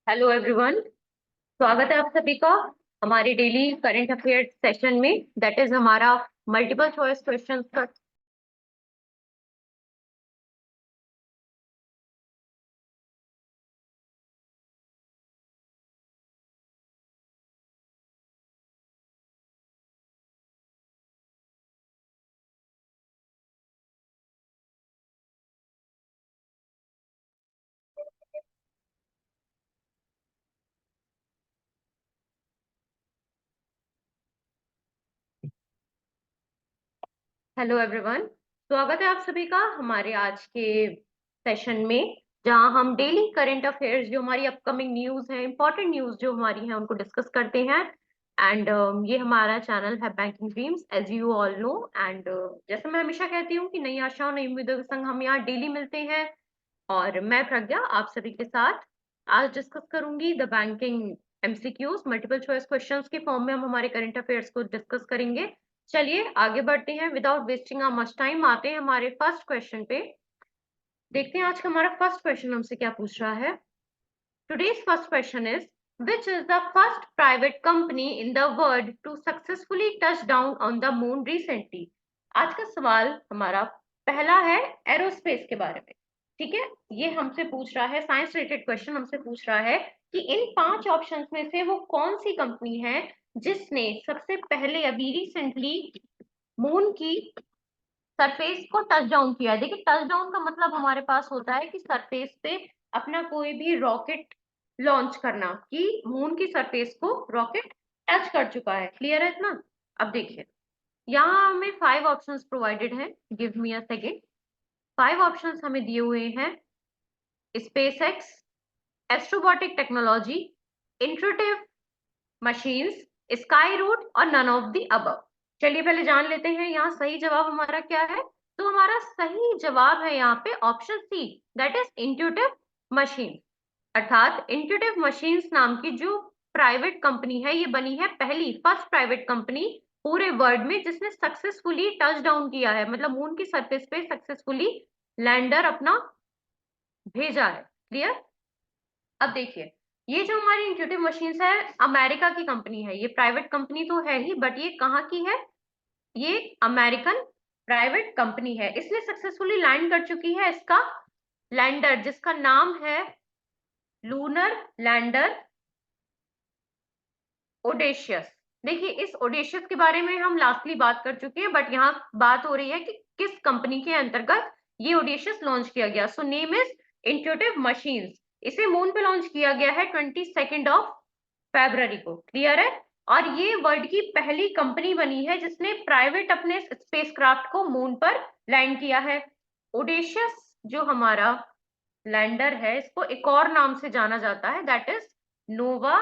Hello everyone. स्वागत है आप सभी का हमारे डेली करंट अफेयर्स सेशन में। दैट इज हमारा मल्टीपल चॉइस क्वेश्चंस का। हेलो एवरीवन, स्वागत है आप सभी का हमारे आज के सेशन में, जहां हम डेली करंट अफेयर्स जो हमारी अपकमिंग न्यूज है, इंपॉर्टेंट न्यूज जो हमारी है, उनको डिस्कस करते हैं। एंड ये हमारा चैनल है banking dreams, as you all know. And जैसे मैं हमेशा कहती हूँ कि नई आशाओं नई उम्मीदों के संग हम यहाँ डेली मिलते हैं। और मैं प्रज्ञा आप सभी के साथ आज डिस्कस करूंगी the banking MCQs, multiple choice questions के फॉर्म में हम हमारे करंट अफेयर्स को डिस्कस करेंगे। चलिए आगे बढ़ते हैं, without wasting our much time आते हैं हमारे फर्स्ट क्वेश्चन पे। देखते हैं आज का हमारा फर्स्ट क्वेश्चन हमसे क्या पूछ रहा है। Today's first question is, which is the first private company in the world to successfully touch down on the moon recently? आज का सवाल हमारा पहला है एरोस्पेस के बारे में। ठीक है, ये हमसे पूछ रहा है, साइंस रिलेटेड क्वेश्चन हमसे पूछ रहा है कि इन 5 ऑप्शंस में से वो कौन सी कंपनी है जिसने सबसे पहले अभी रिसेंटली मून की सरफेस को टच डाउन किया है। देखिए, टच डाउन का मतलब हमारे पास होता है कि सरफेस पे अपना कोई भी रॉकेट लॉन्च करना, कि मून की सरफेस को रॉकेट टच कर चुका है। क्लियर है इतना? अब देखिए, यहाँ हमें 5 ऑप्शंस प्रोवाइडेड हैं। Give me a second. 5 options हमें दिए हुए हैं: SpaceX, Astrobotic Technology, Intuitive Machines, Skyroot और नन ऑफ द अबव। चलिए पहले जान लेते हैं यहाँ सही जवाब हमारा क्या है। तो हमारा सही जवाब है यहाँ पे option C, that is intuitive machine. अर्थात इंट्यूटिव मशीन्स नाम की जो प्राइवेट कंपनी है, ये बनी है पहली फर्स्ट प्राइवेट कंपनी पूरे वर्ल्ड में जिसने सक्सेसफुली टच डाउन किया है, मतलब मून की सरफेस पे सक्सेसफुली लैंडर अपना भेजा है। क्लियर? अब देखिए, ये जो हमारी इंट्यूटिव मशीन्स है, अमेरिका की कंपनी है। ये प्राइवेट कंपनी तो है ही, बट ये कहाँ की है? ये अमेरिकन प्राइवेट कंपनी है। इसने सक्सेसफुली लैंड कर चुकी है इसका लैंडर, जिसका नाम है लूनर लैंडर ओडेशियस। देखिए, इस ओडेशियस के बारे में हम लास्टली बात कर चुके हैं, बट यहाँ बात हो रही है कि किस कंपनी के अंतर्गत ये ओडेशियस लॉन्च किया गया। So name is intuitive machines. इसे मून पे लॉन्च किया गया है 22 फरवरी को। क्लियर है? और ये वर्ल्ड की पहली कंपनी बनी है जिसने प्राइवेट अपने स्पेसक्राफ्ट को मून पर लैंड किया है। ओडेशियस जो हमारा लैंडर है, इसको एक और नाम से जाना जाता है, that is Nova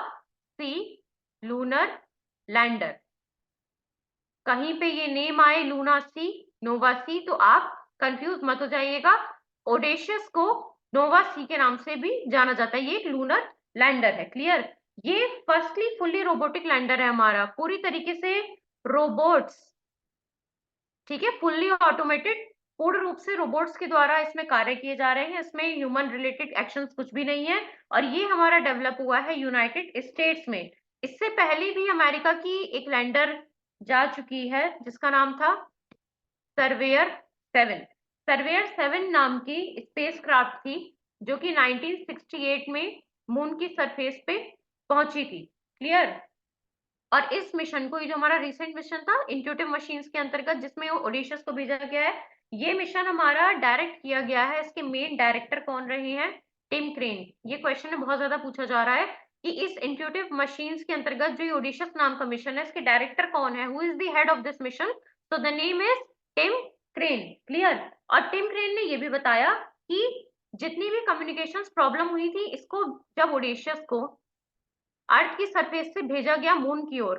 C lunar lander. कहीं पे ये नेम आए लूना सी, नोवा सी, तो आप कंफ्यूज मत हो जाइएगा। ओडेशियस को नोवा सी के नाम से भी जाना जाता है। ये एक लूनर लैंडर है। क्लियर? ये फर्स्टली फुल्ली रोबोटिक लैंडर है हमारा, पूरी तरीके से रोबोट्स, ठीक है, फुल्ली ऑटोमेटेड, पूर्ण रूप से रोबोट्स के द्वारा इसमें कार्य किए जा रहे हैं। इसमें ह्यूमन रिलेटेड एक्शंस कुछ भी नहीं है। और ये हमारा डेवलप हुआ है यूनाइटेड स्टेट्स में। इससे पहले भी अमेरिका की एक लैंडर जा चुकी है जिसका नाम था सर्वेयर 7। सर्वेयर 7 नाम की स्पेसक्राफ्ट थी जो कि 1968 में मून की सरफेस पे पहुंची थी। क्लियर? और इस मिशन को, ये जो हमारा रिसेंट मिशन था इंट्यूटिव मशीन्स के अंतर्गत जिसमें ओडिशस को भेजा गया है, ये मिशन हमारा डायरेक्ट किया गया है। इसके मेन डायरेक्टर कौन रहे हैं? Tim crane. ये क्वेश्चन में बहुत ज्यादा पूछा जा रहा है कि इस इंट्यूटिव मशीन्स के अंतर्गत जो ओडिशस नाम का मिशन है, इसके डायरेक्टर कौन है, who is the head of this mission? तो the name is Tim Crane. Clear? और टिम क्रेन ने ये भी बताया कि जितनी भी कम्युनिकेशन प्रॉब्लम हुई थी, इसको जब ओडिशस को अर्थ की सरफेस से भेजा गया मून की ओर,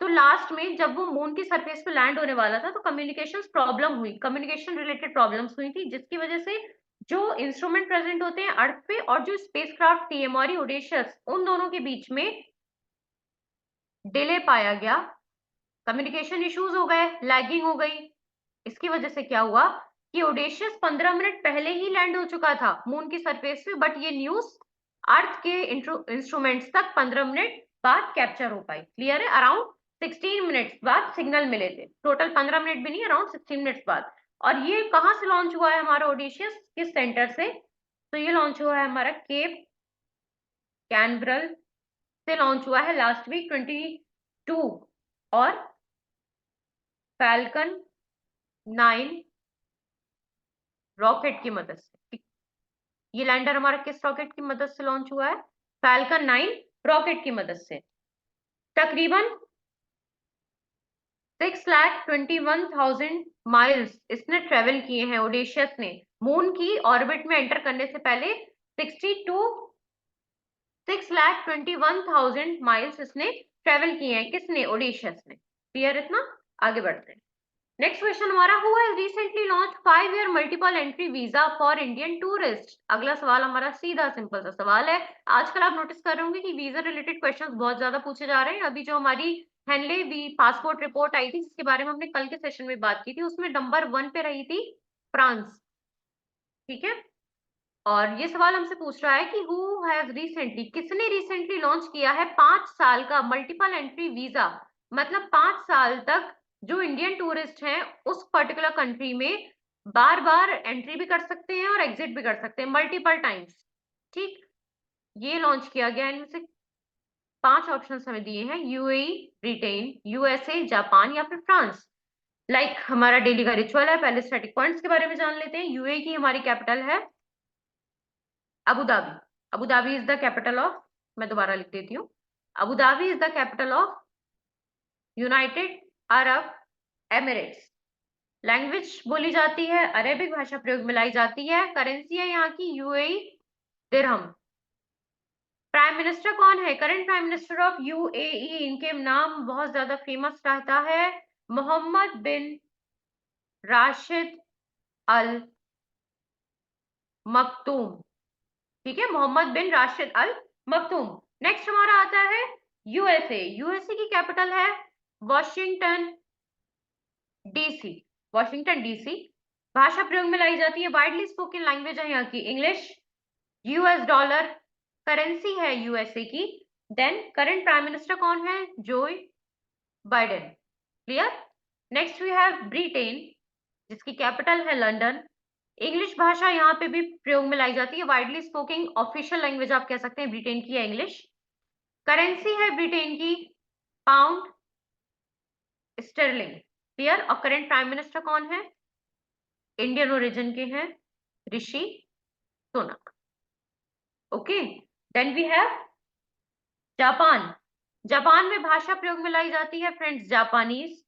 तो लास्ट में जब वो मून की सरफेस पे लैंड होने वाला था तो कम्युनिकेशन प्रॉब्लम हुई, कम्युनिकेशन रिलेटेड प्रॉब्लम्स हुई थी, जिसकी वजह से जो इंस्ट्रूमेंट प्रेजेंट होते हैं अर्थ पे और जो स्पेसक्राफ्ट थी हमारी ओडेशियस, उन दोनों के बीच में डिले पाया गया, कम्युनिकेशन इश्यूज हो गए, लैगिंग हो गई। इसकी वजह से क्या हुआ कि ओडेशियस 15 मिनट पहले ही लैंड हो चुका था मून की सरफेस पे, बट ये न्यूज अर्थ के इंस्ट्रूमेंट्स तक 15 मिनट बाद कैप्चर हो पाई। क्लियर है? अराउंड 16 मिनट्स बाद सिग्नल मिले थे, टोटल 15 मिनट भी नहीं, अराउंड 16 मिनट्स बाद। और ये कहाँ से लॉन्च हुआ है हमारा ओडिशियस, किस सेंटर से? तो ये लॉन्च हुआ है हमारा केप कैनबरल से लॉन्च हुआ है लास्ट वीक 22, और फैल्कन 9 रॉकेट की मदद से। ये लैंडर हमारा किस रॉकेट की मदद से लॉन्च हुआ है? फैल्कन 9 रॉकेट की मदद से। तकरीबन 6,21,000 माइल्स इसने ट्रेवल किए हैं, ओडेशियस ने। मून की ऑर्बिट में एंटर करने से पहले 6,21,000 माइल्स इसने ट्रेवल किए हैं। किसने? ओडेशियस ने। क्लियर इतना? आगे बढ़ते हैं। नेक्स्ट क्वेश्चन हमारा, who has recently launch 5-year multiple entry visa for Indian tourist? अगला सवाल हमारा सीधा सिंपल सा सवाल है। आजकल आप नोटिस कर रहे होंगे कि वीजा रिलेटेड क्वेश्चंस बहुत ज्यादा पूछे जा रहे हैं। अभी जो हमारी हेनले वी पासपोर्ट रिपोर्ट आई थी, जिसके बारे में हमने कल के सेशन में बात की थी, उसमें नंबर 1 पे रही थी फ्रांस। ठीक है, और ये सवाल हमसे पूछ रहा है कि हु हैज रिसेंटली, किसने रिसेंटली लॉन्च किया है 5 साल का मल्टीपल एंट्री वीजा। मतलब 5 साल तक जो इंडियन टूरिस्ट हैं उस पर्टिकुलर कंट्री में बार बार एंट्री भी कर सकते हैं और एग्जिट भी कर सकते हैं, मल्टीपल टाइम्स। ठीक, ये लॉन्च किया गया है। इनमें से 5 ऑप्शन हमें दिए हैं, यूएई, ब्रिटेन, यूएसए, जापान या फिर फ्रांस। हमारा डेली का रिचुअल है, पहले स्टैटिक पॉइंट्स के बारे में जान लेते हैं। यूएई की हमारी कैपिटल है Abu Dhabi. Abu Dhabi is the capital of, मैं दोबारा लिख देती हूँ, Abu Dhabi is the capital of United Arab Emirates. Language बोली जाती है अरेबिक भाषा, प्रयोग में लाई जाती है। करेंसी है यहाँ की यूएई दिरहम। प्राइम मिनिस्टर कौन है? Current prime minister of UAE, इनके नाम बहुत ज्यादा फेमस रहता है, मोहम्मद बिन राशिद अल मक्तूम। ठीक है, मोहम्मद बिन राशिद अल मक्तूम। नेक्स्ट हमारा आता है यूएसए। यूएसए की कैपिटल है वॉशिंगटन डीसी। Washington DC. भाषा प्रयोग में लाई जाती है, वाइडली स्पोकन लैंग्वेज है यहाँ की इंग्लिश। यूएस डॉलर करेंसी है यूएसए की। देन करंट प्राइम मिनिस्टर कौन है? Joe Biden. Clear? Next we have Britain, जिसकी कैपिटल है लंदन। इंग्लिश भाषा यहाँ पे भी प्रयोग में लाई जाती है, वाइडली स्पोकिंग ऑफिशियल लैंग्वेज आप कह सकते हैं ब्रिटेन की है इंग्लिश। करेंसी है ब्रिटेन की पाउंड स्टर्लिंग। क्लियर? और करंट प्राइम मिनिस्टर कौन है? इंडियन ओरिजिन के हैं, Rishi Sunak. Okay, then we have Japan. Japan में भाषा प्रयोग में लाई जाती है फ्रेंड्स जापानीज।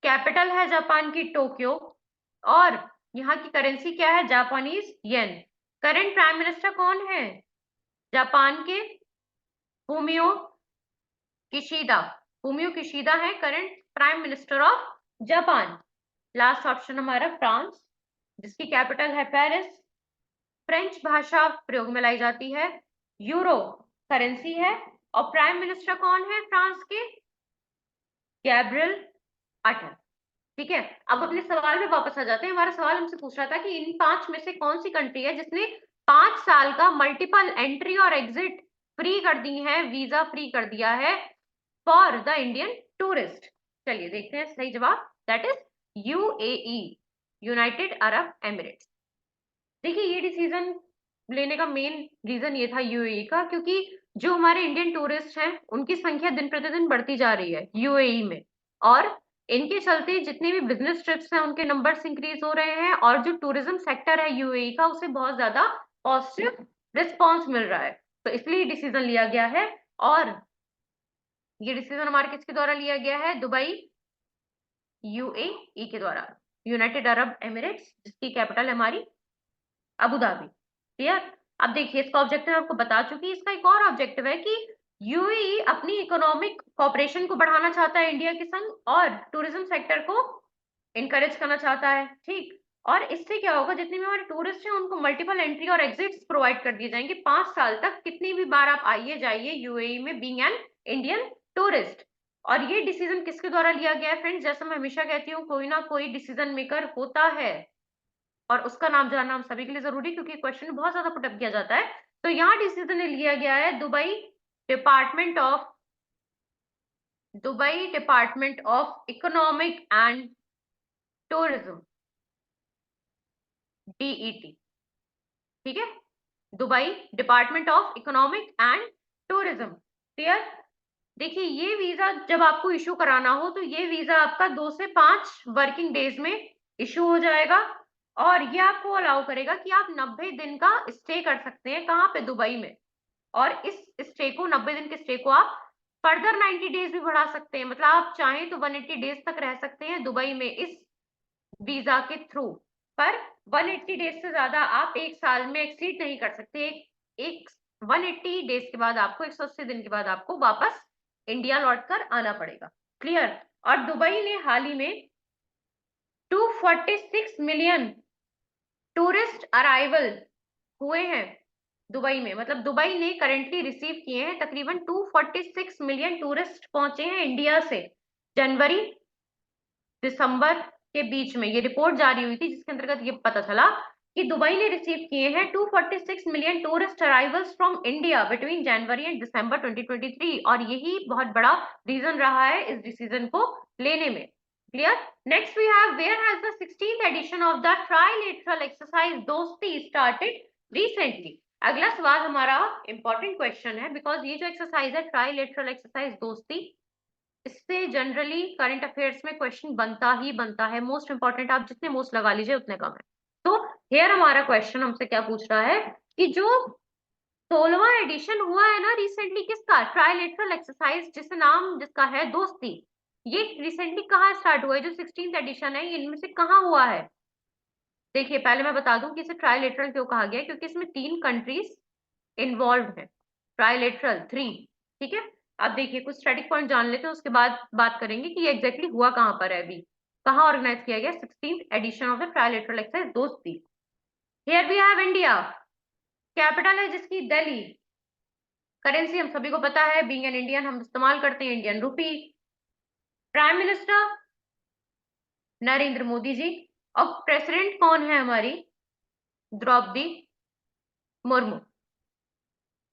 कैपिटल है जापान की टोक्यो, और यहाँ की करेंसी क्या है? Japanese yen. Current prime minister कौन है जापान के? Fumio Kishida. फूमियो किशिदा है current prime minister of Japan. Last option हमारा फ्रांस, जिसकी कैपिटल है पेरिस। फ्रेंच भाषा प्रयोग में लाई जाती है, यूरो करेंसी है, और प्राइम मिनिस्टर कौन है फ्रांस के? गैब्रियल अटल। ठीक है, अब अपने सवाल में वापस आ जाते हैं। हमारा सवाल हमसे पूछ रहा था कि इन 5 में से कौन सी कंट्री है जिसने 5 साल का मल्टीपल एंट्री और एग्जिट फ्री कर दी है, वीजा फ्री कर दिया है फॉर द इंडियन टूरिस्ट। चलिए देखते हैं सही जवाब, that is UAE, United Arab Emirates. देखिए, ये डिसीजन लेने का मेन रीजन ये था यूएई का, क्योंकि जो हमारे इंडियन टूरिस्ट हैं उनकी संख्या दिन प्रतिदिन बढ़ती जा रही है यूएई में, और इनके चलते जितने भी बिजनेस ट्रिप्स हैं उनके नंबर्स इंक्रीज हो रहे हैं, और जो टूरिज्म सेक्टर है यूएई का उसे बहुत ज्यादा पॉजिटिव रिस्पॉन्स मिल रहा है। तो इसलिए डिसीजन लिया गया है, और ये डिसीजन हमारे किसके द्वारा लिया गया है? दुबई यूएई के द्वारा, यूनाइटेड अरब एमिरेट्स, जिसकी कैपिटल है हमारी अबू धाबी। क्लियर? अब देखिए, इसका ऑब्जेक्टिव आपको बता चुकी, इसका एक और ऑब्जेक्टिव है कि यूएई अपनी इकोनॉमिक कॉपरेशन को बढ़ाना चाहता है इंडिया के संग, और टूरिज्म सेक्टर को इनकरेज करना चाहता है। ठीक, और इससे क्या होगा, जितने भी हमारे टूरिस्ट हैं उनको मल्टीपल एंट्री और एग्जिट्स प्रोवाइड कर दिए जाएंगे 5 साल तक, कितनी भी बार आप आइए जाइए यूएई में बीइंग एन इंडियन टूरिस्ट। और ये डिसीजन किसके द्वारा लिया गया है फ्रेंड्स? जैसा मैं हमेशा कहती हूँ, कोई ना कोई डिसीजन मेकर होता है, और उसका नाम जानना हम सभी के लिए जरूरी, क्योंकि क्वेश्चन बहुत ज्यादा पुटअप किया जाता है। तो यहाँ डिसीजन लिया गया है Dubai department of economic and tourism, DET। ठीक है, Dubai department of economic and tourism. Clear. देखिए, ये वीजा जब आपको इशू कराना हो तो ये वीजा आपका 2 से 5 वर्किंग डेज में इशू हो जाएगा, और ये आपको अलाउ करेगा कि आप 90 दिन का स्टे कर सकते हैं। कहाँ पे? दुबई में। और इस स्टे को, 90 दिन के स्टे को आप फर्दर 90 डेज भी बढ़ा सकते हैं। मतलब आप चाहें तो 180 डेज तक रह सकते हैं दुबई में इस वीजा के थ्रू। पर 180 डेज से ज्यादा आप एक साल में एक्सीड नहीं कर सकते। एक 180 डेज के बाद आपको, 180 दिन के बाद आपको वापस इंडिया लौटकर आना पड़ेगा। क्लियर। और दुबई ने हाल ही में 246 मिलियन टूरिस्ट अराइवल हुए हैं दुबई में। मतलब दुबई ने करंटली रिसीव किए हैं तकरीबन 246 मिलियन टूरिस्ट पहुंचे हैं इंडिया से। जनवरी दिसंबर के बीच में ये रिपोर्ट जारी हुई थी, जिसके अंतर्गत ये पता चला कि दुबई ने रिसीव किए हैं 246 million tourist arrivals from India between January and December 2023। और यही बहुत बड़ा रीजन रहा है इस डिसीजन को लेने में। Clear. Next we have, where has the 16th edition of the trilateral exercise Dosti started recently. अगला सवाल हमारा इंपॉर्टेंट क्वेश्चन है, बिकॉज ये जो एक्सरसाइज है ट्राइलेटरल एक्सरसाइज दोस्ती, इससे जनरली करंट अफेयर्स में क्वेश्चन बनता ही बनता है। मोस्ट इंपॉर्टेंट, आप जितने मोस्ट लगा लीजिए उतने कम है। तो हेयर हमारा क्वेश्चन हमसे क्या पूछ रहा है कि जो 16वां एडिशन हुआ है ना रिसेंटली, किसका? ट्राइलेटरल एक्सरसाइज, जिसका नाम जिसका है दोस्ती, ये रिसेंटली कहाँ स्टार्ट हुआ है? जो 16th एडिशन है, इनमें से कहाँ हुआ है? देखिए, पहले मैं बता दूं कि इसे ट्राइलेटरल क्यों कहा गया है, क्योंकि इसमें 3 कंट्रीज इन्वॉल्व है। ट्राइलेटरल 3। ठीक है। अब देखिए, कुछ स्टैटिक पॉइंट जान लेते हैं, उसके बाद बात करेंगे कि ये एग्जैक्टली हुआ कहाँ पर है, अभी कहाँ ऑर्गेनाइज किया गया 16th edition of the trilateral exercise Dosti. Here we have India, capital है जिसकी दिल्ली। करेंसी हम सभी को पता है, बीइंग एन इंडियन हम इस्तेमाल करते हैं Indian rupee. Prime minister Narendra Modi ji. और प्रेसिडेंट कौन है हमारी? Draupadi Murmu.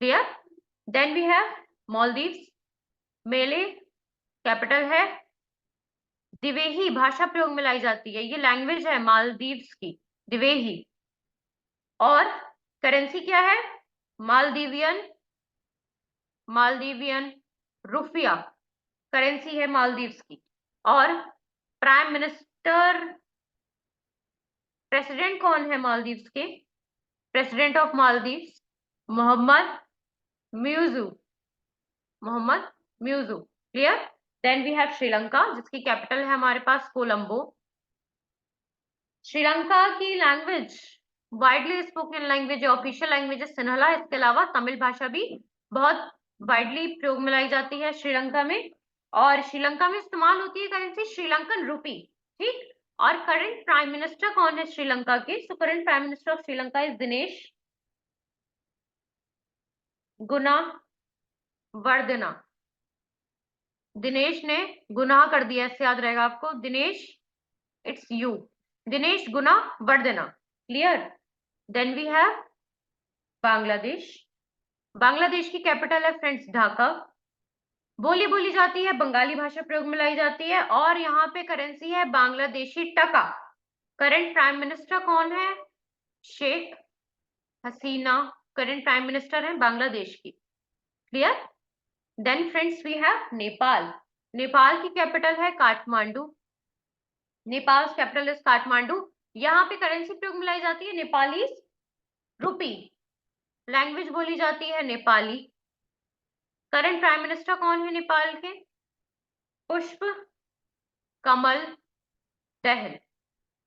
Clear. Then we have Maldives, Male capital है, दिवेही भाषा प्रयोग में लाई जाती है, ये लैंग्वेज है मालदीव्स की, दिवेही। और करेंसी क्या है? मालदीवियन मालदीवियन रुपया करेंसी है मालदीव्स की। और प्राइम मिनिस्टर, प्रेसिडेंट कौन है मालदीव्स के? President of Maldives Mohamed Muizzu, Mohamed Muizzu. Clear. Then we have Sri Lanka, जिसकी कैपिटल है हमारे पास कोलंबो। श्रीलंका की language, widely spoken language, official language है सिन्हला। इसके अलावा तमिल भाषा भी बहुत वाइडली प्रयोग में लाई जाती है श्रीलंका में। और श्रीलंका में इस्तेमाल होती है करेंसी श्रीलंकन रुपी। ठीक। और करंट प्राइम मिनिस्टर कौन है श्रीलंका के? So current prime minister of Sri Lanka is Dinesh Gunawardena. Dinesh ने गुनाह कर दिया, इससे याद रहेगा आपको, Dinesh, it's you, Dinesh Gunawardena. Clear. Then we have Bangladesh. Bangladesh की कैपिटल है फ्रेंड्स ढाका। बोली बोली जाती है बंगाली भाषा प्रयोग में लाई जाती है, और यहाँ पे करेंसी है बांग्लादेशी टका। करंट प्राइम मिनिस्टर कौन है? Sheikh Hasina current prime minister है बांग्लादेश की। Clear. Then friends we have Nepal. Nepal की कैपिटल है काठमांडू। Nepal capital is Kathmandu. यहाँ पे करेंसी प्रयोग में लाई जाती है नेपाली रुपी। लैंग्वेज बोली जाती है नेपाली। करंट प्राइम मिनिस्टर कौन है नेपाल के? पुष्प कमल दहल।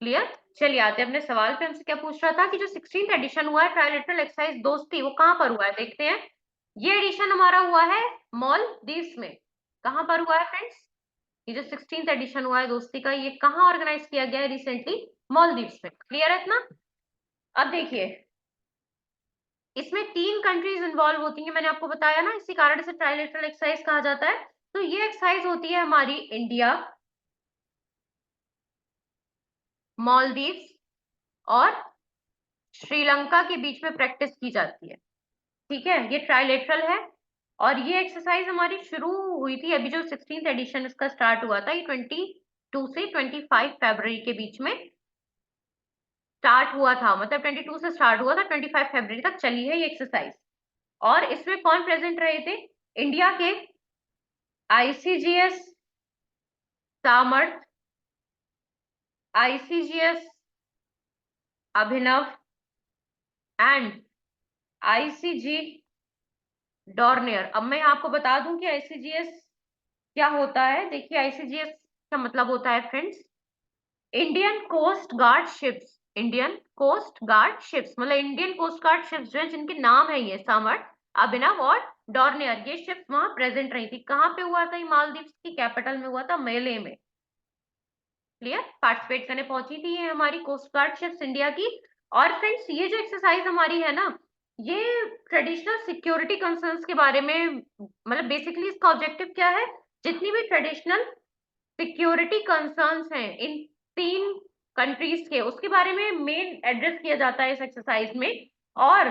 क्लियर। चलिए आते हैं अपने सवाल पे। हमसे क्या पूछ रहा था कि जो 16th एडिशन हुआ है ट्राइलेटरल एक्सरसाइज दोस्ती, वो कहाँ पर हुआ है? देखते हैं। ये एडिशन हमारा हुआ है मालदीव्स में। कहाँ पर हुआ है फ्रेंड्स? ये जो 16th एडिशन हुआ है दोस्ती का, ये कहाँ ऑर्गेनाइज किया गया है रिसेंटली? मालदीव्स में। क्लियर है इतना? अब देखिए, इसमें 3 कंट्रीज इन्वॉल्व होती हैं, मैंने आपको बताया ना, इसी कारण से ट्राइलेटरल एक्सरसाइज कहा जाता है। तो ये एक्सरसाइज होती है हमारी इंडिया, मालदीव्स और श्रीलंका के बीच में प्रैक्टिस की जाती है। ठीक है, ये ट्राइलेटरल है। और ये एक्सरसाइज हमारी शुरू हुई थी, अभी जो 16th एडिशन इसका स्टार्ट हुआ था, ये 22 से 25 फरवरी के बीच में स्टार्ट हुआ था। मतलब 22 से स्टार्ट हुआ था, 25 फरवरी तक चली है ये एक्सरसाइज। और इसमें कौन प्रेजेंट रहे थे? इंडिया के आईसीजीएस सामर्थ, ICGS Abhinav and ICG Dornier. अब मैं आपको बता दूं कि आईसीजीएस क्या होता है। देखिए, आईसीजीएस का मतलब होता है friends, Indian coast guard ships. Indian coast guard ships मतलब इंडियन कोस्ट गार्ड शिप्स जो है, जिनके नाम है ये सामर्थ, अभिनव और डॉर्नियर, ये शिप्स वहां प्रेजेंट रही थी। कहाँ पे हुआ था ये? मालदीव्स की कैपिटल में हुआ था, मेले में। क्लियर? पार्टिसिपेट करने पहुंची थी ये हमारी कोस्ट गार्ड शिप्स इंडिया की। और फ्रेंड्स, ये जो एक्सरसाइज हमारी है ना, ये ट्रेडिशनल सिक्योरिटी कंसर्न्स के बारे में, मतलब बेसिकली इसका ऑब्जेक्टिव क्या है? जितनी भी ट्रेडिशनल सिक्योरिटी कंसर्न्स हैं इन 3 कंट्रीज के, उसके बारे में मेन एड्रेस किया जाता है इस एक्सरसाइज में। और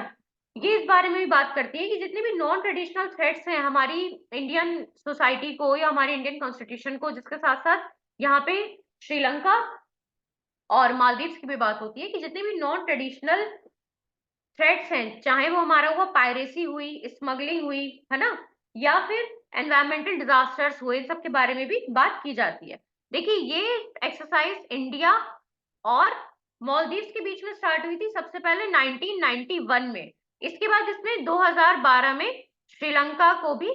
ये इस बारे में भी बात करती है कि जितने भी नॉन ट्रेडिशनल थ्रेट्स हैं हमारी इंडियन सोसाइटी को या हमारे इंडियन कॉन्स्टिट्यूशन को, जिसके साथ साथ यहाँ पे श्रीलंका और मालदीव्स की भी बात होती है, कि जितने भी नॉन ट्रेडिशनल थ्रेट्स हैं, चाहे वो हमारा हुआ पायरेसी हुई, स्मगलिंग हुई, है ना, या फिर एनवायरमेंटल डिजास्टर्स हुए, इन सब के बारे में भी बात की जाती है। देखिए, ये एक्सरसाइज इंडिया और मालदीव्स के बीच में स्टार्ट हुई थी सबसे पहले 1991 में। इसके बाद इसमें 2012 में श्रीलंका को भी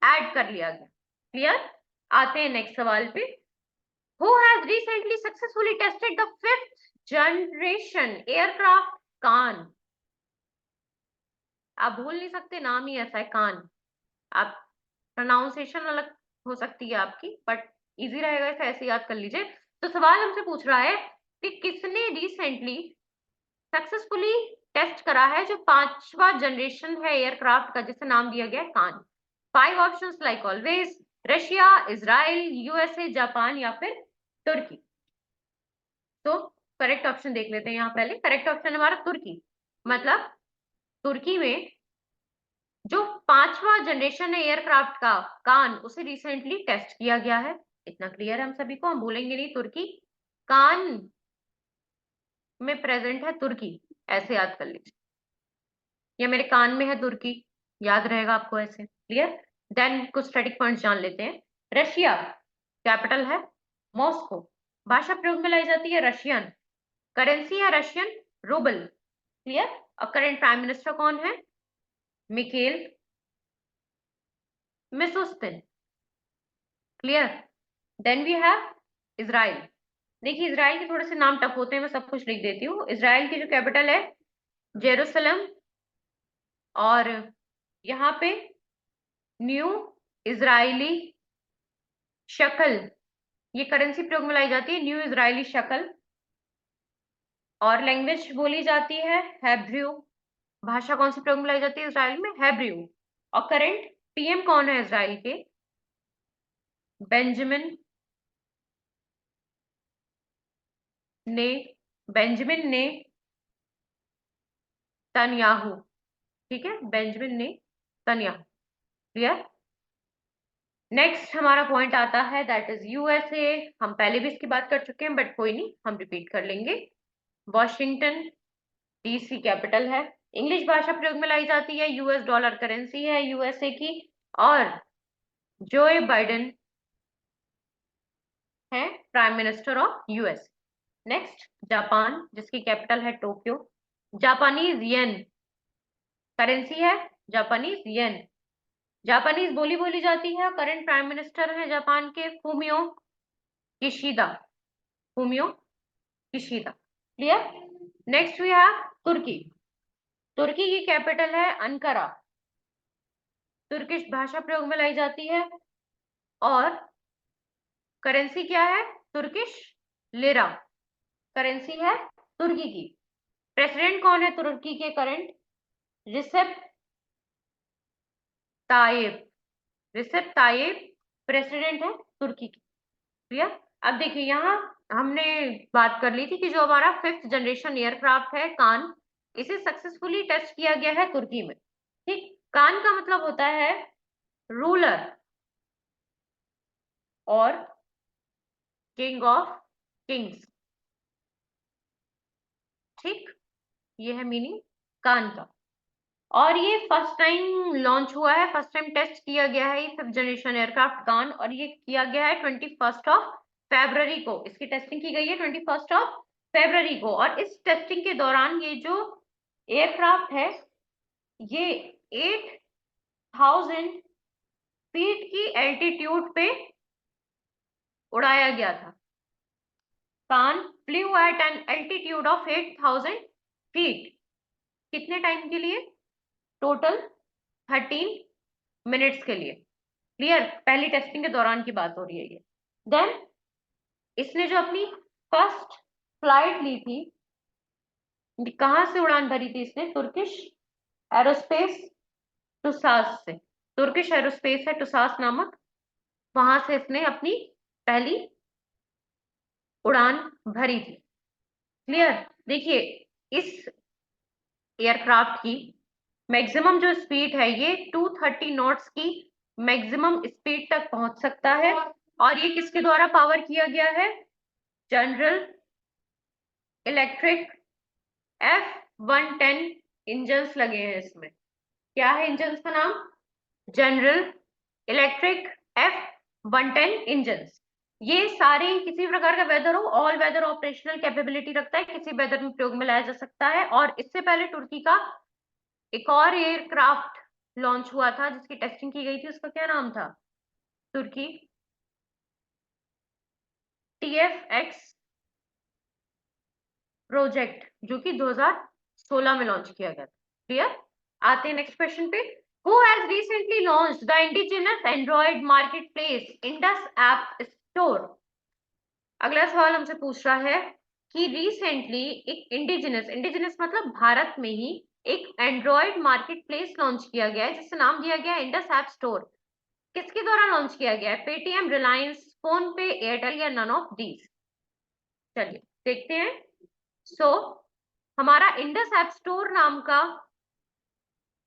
ऐड कर लिया गया। क्लियर? आते हैं नेक्स्ट सवाल पे। Who has recently successfully tested the 5th generation aircraft कान? आप भूल नहीं सकते, नाम ही ऐसा है कान। आप प्रोनाउंसिएशन अलग हो सकती है आपकी, बट इजी रहेगा, इसे ऐसे याद कर लीजिए। तो सवाल हमसे पूछ रहा है कि किसने रिसेंटली सक्सेसफुली टेस्ट करा है जो 5वां जनरेशन है एयरक्राफ्ट का, जिसे नाम दिया गया है कान। 5 options like always, Russia, Israel, USA, Japan या फिर तुर्की। तो करेक्ट ऑप्शन देख लेते हैं यहाँ पहले। करेक्ट ऑप्शन हमारा तुर्की। मतलब तुर्की में जो 5वां जनरेशन है एयरक्राफ्ट का कान, उसे रिसेंटली टेस्ट किया गया है। इतना क्लियर है हम सभी को, हम भूलेंगे नहीं। तुर्की कान में प्रेजेंट है तुर्की, ऐसे याद कर लीजिए। या मेरे कान में है तुर्की, याद रहेगा आपको ऐसे। क्लियर? देन कुछ स्टैटिक पॉइंट्स जान लेते हैं। रशिया कैपिटल है मॉस्को, भाषा प्रयोग में लाई जाती है रशियन, करेंसी है रशियन रूबल। क्लियर? और करंट प्राइम मिनिस्टर कौन है? Mikhail Mishustin. Clear? Then we have Israel. देखिए, इजराइल के थोड़े से नाम टफ होते हैं, मैं सब कुछ लिख देती हूँ। इजराइल की जो कैपिटल है जेरूसलम, और यहाँ पे न्यू इजरायली शक्ल, ये करेंसी प्रयोग में लाई जाती है, न्यू इजरायली शक्ल। और लैंग्वेज बोली जाती है हेब्रू। भाषा कौन सी प्रयोग में लाई जाती है इजराइल में? हेब्रू। और करंट पीएम कौन है इजराइल के? बेंजामिन ने बेंजामिन ने तन्याहू। ठीक है, बेंजामिन ने तन्याहू। क्लियर? नेक्स्ट हमारा पॉइंट आता है, दैट इज यूएसए। हम पहले भी इसकी बात कर चुके हैं, बट कोई नहीं, हम रिपीट कर लेंगे। वॉशिंगटन डीसी कैपिटल है, इंग्लिश भाषा प्रयोग में लाई जाती है, यूएस डॉलर करेंसी है यूएसए की। और जोए बाइडेन है prime minister of US. Next Japan, जिसकी कैपिटल है टोक्यो, जापानीज येन करेंसी है, जापानीज येन। जापानीज बोली बोली जाती है। करंट प्राइम मिनिस्टर है जापान के Fumio Kishida. Fumio Kishida. Clear? Next we have Turkey. तुर्की की कैपिटल है अंकारा, तुर्किश भाषा प्रयोग में लाई जाती है। और करेंसी क्या है? तुर्किश लिरा करेंसी है तुर्की की। प्रेसिडेंट कौन है तुर्की के करंट? रिसेप ताइप। रिसेप ताइप प्रेसिडेंट है तुर्की की। क्लियर? अब देखिए, यहाँ हमने बात कर ली थी कि जो हमारा 5th जनरेशन एयरक्राफ्ट है कान, इसे सक्सेसफुली टेस्ट किया गया है तुर्की में। ठीक, कान का मतलब होता है रूलर और किंग ऑफ किंग्स। ठीक, ये है मीनिंग कान का। और ये फर्स्ट टाइम लॉन्च हुआ है, फर्स्ट टाइम टेस्ट किया गया है ये 5th जनरेशन एयरक्राफ्ट कान, और ये किया गया है 21 फरवरी को। इसकी टेस्टिंग की गई है 21 फरवरी को। और इस टेस्टिंग के दौरान ये जो एयरक्राफ्ट है ये 8,000 फीट की एल्टीट्यूड पे उड़ाया गया था। Kaan flew at an altitude of 8,000 feet. कितने टाइम के लिए? टोटल 13 मिनट्स के लिए। क्लियर? पहली टेस्टिंग के दौरान की बात हो रही है ये। देन इसने जो अपनी फर्स्ट फ्लाइट ली थी, कहां से उड़ान भरी थी इसने? तुर्किश एरोस्पेस टुसास से। तुर्किश एरोस्पेस है टुसास नामक, वहां से इसने अपनी पहली उड़ान भरी थी। क्लियर? देखिए, इस एयरक्राफ्ट की मैक्सिमम जो स्पीड है ये 230 नॉट्स की मैक्सिमम स्पीड तक पहुंच सकता है। और ये किसके द्वारा पावर किया गया है? जनरल इलेक्ट्रिक F110 इंजन्स लगे हैं इसमें। क्या है इंजन्स का नाम? General electric F110 engines. ये सारे किसी प्रकार का वेदर हो, ऑल वेदर ऑपरेशनल कैपेबिलिटी रखता है, किसी वेदर में प्रयोग में लाया जा सकता है। और इससे पहले तुर्की का एक और एयरक्राफ्ट लॉन्च हुआ था जिसकी टेस्टिंग की गई थी, उसका क्या नाम था? तुर्की TFX प्रोजेक्ट, जो कि 2016 में लॉन्च किया गया था। क्लियर? आते हैं नेक्स्ट क्वेश्चन पे। Who has recently launched the indigenous Android market place Indus app store? अगला सवाल हमसे पूछ रहा है कि रिसेंटली एक इंडिजिनस मतलब भारत में ही एक एंड्रॉइड मार्केट प्लेस लॉन्च किया गया है जिसका नाम दिया गया है इंडस ऐप स्टोर। किसके द्वारा लॉन्च किया गया है? पेटीएम, रिलायंस, फोन पे, एयरटेल या नन ऑफ दीज? चलिए देखते हैं। सो हमारा इंडस ऐप स्टोर नाम का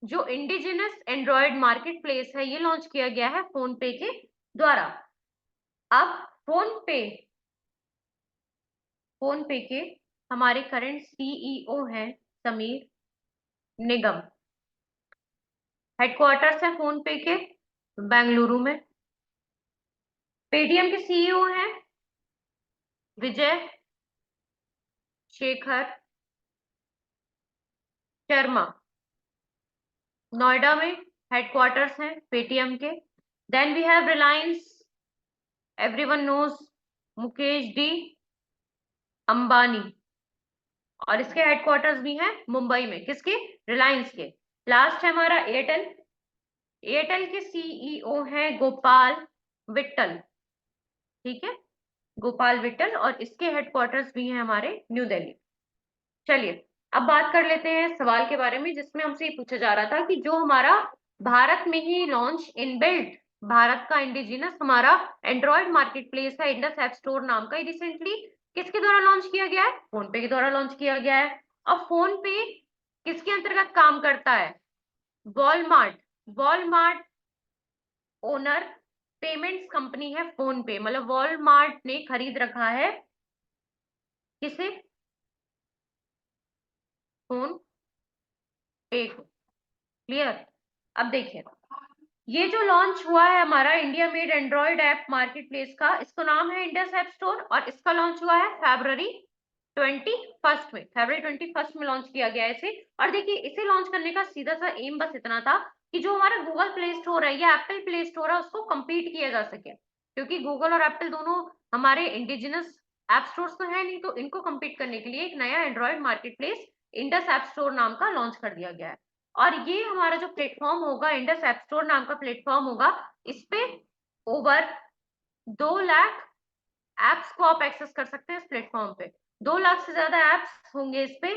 जो इंडिजिनस एंड्रॉयड मार्केट प्लेस है ये लॉन्च किया गया है फोन पे के द्वारा। अब फोन पे के हमारे करंट सीईओ हैं समीर निगम। हेडक्वार्टर्स है फोन पे के बेंगलुरु में। पेटीएम के सीईओ हैं विजय शेखर शर्मा। नोएडा में हेडक्वार्टर्स हैं पेटीएम के। Then we have Reliance, everyone knows Mukesh D Ambani, और इसके हेडक्वार्टर्स भी हैं मुंबई में। किसके? रिलायंस के। लास्ट है हमारा एयरटेल। एयरटेल के सीईओ हैं गोपाल विट्टल। ठीक है, गोपाल विट्टल, और इसके हेडक्वार्टर्स भी हैं हमारे न्यू दिल्ली। चलिए अब बात कर लेते हैं सवाल के बारे में जिसमें हमसे ये पूछा जा रहा था कि जो हमारा भारत में ही लॉन्च इनबिल्ट भारत का इंडिजिनस हमारा एंड्रॉयड मार्केट प्लेस है इंडस ऐप स्टोर नाम का, रिसेंटली किसके द्वारा लॉन्च किया गया है? फोन पे के द्वारा लॉन्च किया गया है। अब फोन पे किसके अंतर्गत काम करता है? Walmart. Walmart owner payments company है फोन पे, मतलब वॉलमार्ट ने खरीद रखा है किसे? फोन पे को। क्लियर? अब देखिए, ये जो लॉन्च हुआ है हमारा India made Android app market place का, इसका नाम है इंडस ऐप स्टोर, और इसका लॉन्च हुआ है फरवरी 21 में लॉन्च किया गया है इसे। और देखिए, इसे लॉन्च करने का सीधा सा एम बस इतना था कि जो हमारा गूगल प्ले स्टोर है या एप्पल प्ले स्टोर है उसको compete किया जा सके, क्योंकि गूगल और एप्पल दोनों हमारे इंडिजिनस ऐप स्टोर्स तो है नहीं, तो इनको compete करने के लिए एक नया Android market place Indus app store नाम का लॉन्च कर दिया गया है। और ये हमारा जो प्लेटफॉर्म होगा इंडस ऐप स्टोर नाम का प्लेटफॉर्म होगा, इस पे ओवर 2 लाख एप्स को आप एक्सेस कर सकते हैं इस प्लेटफॉर्म पे। 2 लाख से ज्यादा एप्स होंगे इस पे,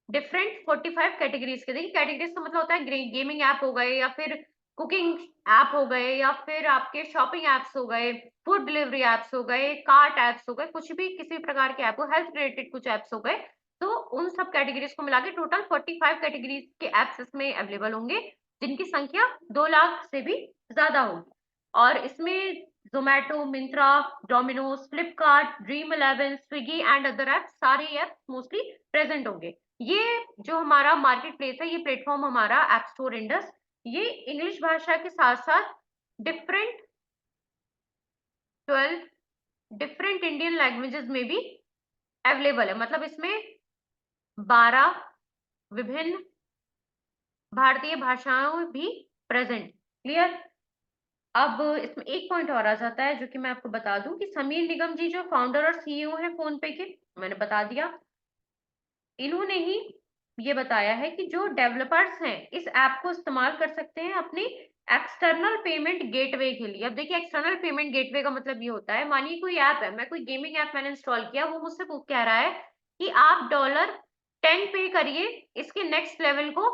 डिफरेंट 45 कैटेगरीज के। देखिए, कैटेगरीज का मतलब होता है गेमिंग ऐप हो गए, या फिर कुकिंग ऐप हो गए, या फिर आपके शॉपिंग एप्स हो गए, फूड डिलीवरी एप्स हो गए, कार्ट एप्स हो गए, कुछ भी किसी प्रकार के ऐप हो, हेल्थ रिलेटेड कुछ एप्स हो गए, तो उन सब कैटेगरीज को मिला के टोटल 45 कैटेगरीज के एप्स इसमें अवेलेबल होंगे। जिनकी संख्या 2 लाख से भी ज्यादा होगी। और इसमें Zomato, Myntra, Domino's, Flipkart, dream eleven, Swiggy and other apps, सारे एप्स मोस्टली प्रेजेंट होंगे। ये जो हमारा मार्केट प्लेस है, ये प्लेटफॉर्म हमारा ऐप स्टोर इंडस, ये इंग्लिश भाषा के साथ साथ डिफरेंट 12 डिफरेंट इंडियन लैंग्वेजेस में भी अवेलेबल है। मतलब इसमें 12 विभिन्न भारतीय भाषाओं भी प्रेजेंट। क्लियर? अब इसमें एक पॉइंट और आ जाता है जो कि मैं आपको बता दूं कि समीर निगम जी जो फाउंडर और सीईओ हैं फोन पे के, मैंने बता दिया, इन्होंने ही ये बताया है कि जो डेवलपर्स हैं इस ऐप को इस्तेमाल कर सकते हैं अपनी एक्सटर्नल पेमेंट गेटवे के लिए। अब देखिए, एक्सटर्नल पेमेंट गेटवे का मतलब ये होता है, मानिए कोई ऐप है, मैं कोई गेमिंग ऐप मैंने इंस्टॉल किया, वो मुझसे कह रहा है कि आप $10 पे करिए इसके नेक्स्ट लेवल को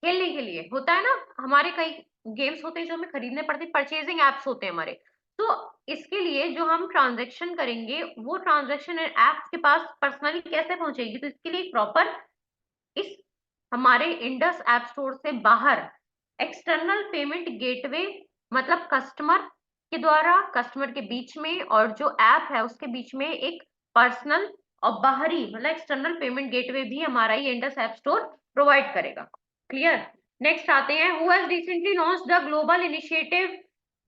खेलने के लिए। होता है ना, हमारे कई गेम्स होते हैं जो हमें खरीदने पड़ते हैं, परचेजिंग एप्स होते हैं हमारे। तो इसके लिए जो हम ट्रांजैक्शन करेंगे, वो ट्रांजैक्शन ऐप के पास पर्सनली कैसे पहुंचेगी, तो इसके लिए प्रॉपर इस हमारे इंडस ऐप स्टोर से बाहर एक्सटर्नल पेमेंट गेटवे, मतलब कस्टमर के द्वारा कस्टमर के बीच में और जो ऐप है उसके बीच में एक पर्सनल और बाहरी मतलब एक्सटर्नल पेमेंट गेटवे भी हमारा ये इंडस ऐप स्टोर प्रोवाइड करेगा। क्लियर? नेक्स्ट आते हैं, who has recently launched the global initiative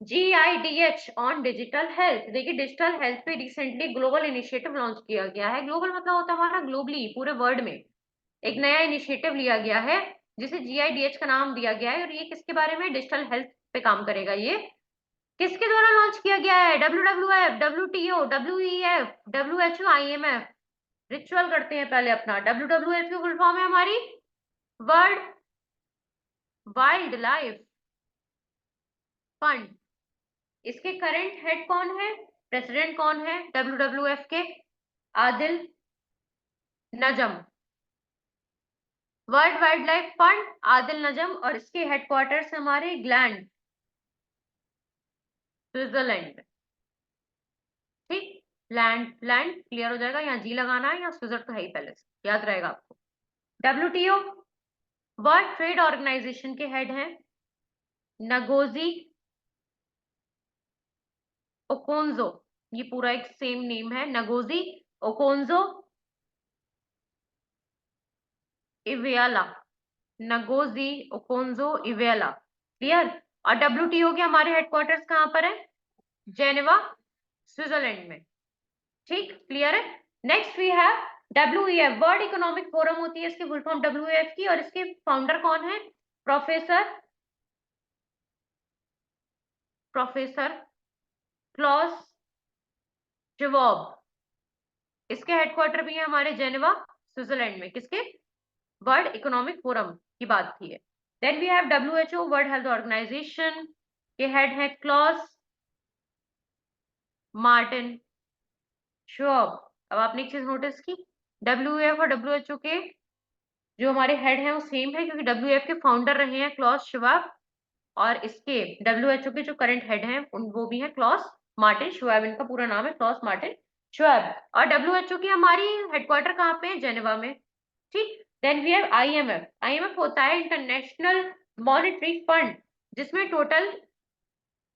GIDH on digital health. देखिए, डिजिटल हेल्थ पे रिसेंटली ग्लोबल इनिशिएटिव लॉन्च किया गया है। ग्लोबल मतलब होता है हमारा ग्लोबली, पूरे वर्ल्ड में एक नया इनिशिएटिव लिया गया है जिसे GIDH का नाम दिया गया है। और ये किसके बारे में, डिजिटल हेल्थ पे काम करेगा। ये किसके द्वारा लॉन्च किया गया है? WWF, WTO, WEF, WHO, IMF। Ritual करते हैं पहले अपना। WWF की फुल फॉर्म है हमारी वर्ल्ड वाइल्ड लाइफ फंड। इसके करंट हेड कौन है, प्रेसिडेंट कौन है WWF के? Adil Najam. World Wildlife Fund, Adil Najam. और इसके हेडक्वार्टर्स हमारे ग्लैंड, स्विट्जरलैंड में। ठीक, लैंड लैंड क्लियर हो जाएगा, यहाँ जी लगाना है, यहाँ स्विट्जर तो है ही पहले से, याद रहेगा आपको। WTO वर्ल्ड ट्रेड ऑर्गेनाइजेशन के हेड हैं नगोजी ओकोन्जो। ये पूरा एक सेम नेम है, Ngozi Okonjo Iweala, Ngozi Okonjo Iweala. Clear? और WTO के हमारे हेडक्वार्टर्स कहाँ पर है? जेनेवा, स्विट्जरलैंड में। ठीक, क्लियर है? Next we have WEF, World Economic Forum होती है इसकी फुल फॉर्म WEF की। और इसके फाउंडर कौन है? Professor Klaus Schwab. इसके हेडक्वार्टर भी है हमारे जेनेवा, स्विट्जरलैंड में। किसके? वर्ल्ड इकोनॉमिक फोरम की बात की है। Then we have WHO, World Health Organization के हेड है क्लॉस मार्टिन श्वाब। अब आपने एक चीज नोटिस की, WEF और WHO के जो हमारे हेड हैं वो सेम है, क्योंकि WEF के फाउंडर रहे हैं क्लॉस श्वाब, और इसके WHO के जो करंट हेड हैं वो भी है क्लॉस मार्टिन श्वाब। इनका पूरा नाम है क्लॉस मार्टिन श्वाब। और WHO की हमारी हेडक्वार्टर कहाँ पे है? जेनेवा में। ठीक, then we have IMF। IMF होता है इंटरनेशनल मॉनेटरी फंड, जिसमें टोटल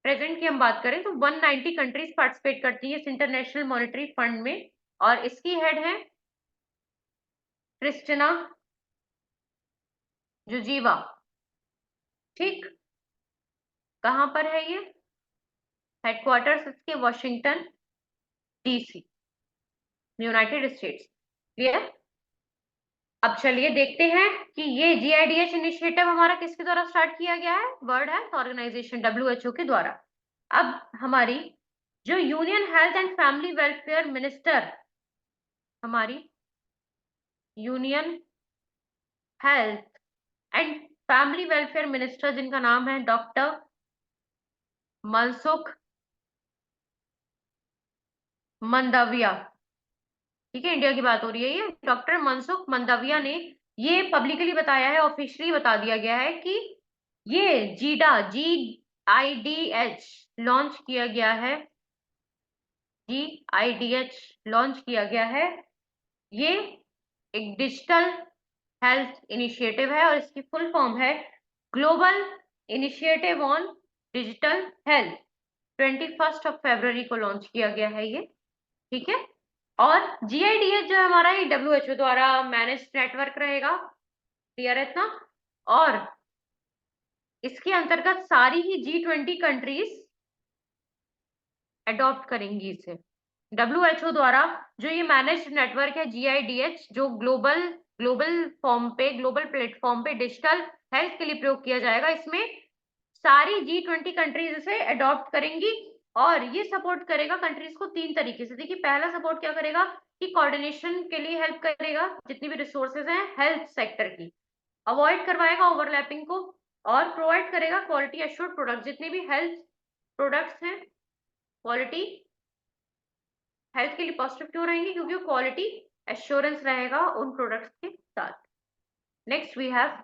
प्रेजेंट की हम बात करें तो 190 कंट्रीज पार्टिसिपेट करती है इस इंटरनेशनल मॉनेटरी फंड में। और इसकी हेड है क्रिस्टिना जुजीवा। ठीक, कहाँ पर है ये? हेडक्वार्टर्स इसके Washington DC, United states. Clear? अब चलिए देखते हैं कि ये GIDH इनिशिएटिव हमारा किसके द्वारा स्टार्ट किया गया है? वर्ल्ड हेल्थ ऑर्गेनाइजेशन WHO के द्वारा। अब हमारी जो union health and family welfare minister, हमारी union health and family welfare minister, जिनका नाम है डॉक्टर मनसुख मंडाविया। ठीक है, इंडिया की बात हो रही है, ये डॉक्टर मनसुख मंडाविया ने ये पब्लिकली बताया है, ऑफिशियली बता दिया गया है कि ये GIDH लॉन्च किया गया है। GIDH लॉन्च किया गया है। ये एक डिजिटल हेल्थ इनिशिएटिव है और इसकी फुल फॉर्म है global initiative on digital health 21 फरवरी को लॉन्च किया गया है ये, ठीक है। और GIDH जो हमारा ये WHO द्वारा मैनेज नेटवर्क रहेगा, क्लियर है इतना। और इसके अंतर्गत सारी ही G20 कंट्रीज अडॉप्ट करेंगी इसे। WHO द्वारा जो ये मैनेज्ड नेटवर्क है GIDH, जो ग्लोबल फॉर्म पे, ग्लोबल प्लेटफॉर्म पे डिजिटल हेल्थ के लिए प्रयोग किया जाएगा, इसमें सारी G20 कंट्रीज इसे अडॉप्ट करेंगी। और ये सपोर्ट करेगा कंट्रीज को 3 तरीके से। देखिए, पहला सपोर्ट क्या करेगा कि कोऑर्डिनेशन के लिए हेल्प करेगा, जितनी भी रिसोर्सेज हैं हेल्थ सेक्टर की, अवॉइड करवाएगा ओवरलैपिंग को, और प्रोवाइड करेगा क्वालिटी एश्योर्ड प्रोडक्ट। जितने भी हेल्थ प्रोडक्ट्स हैं, क्वालिटी हेल्थ के लिए पॉजिटिव क्यों रहेंगे, क्योंकि क्वालिटी एश्योरेंस रहेगा उन प्रोडक्ट्स के साथ। Next we have,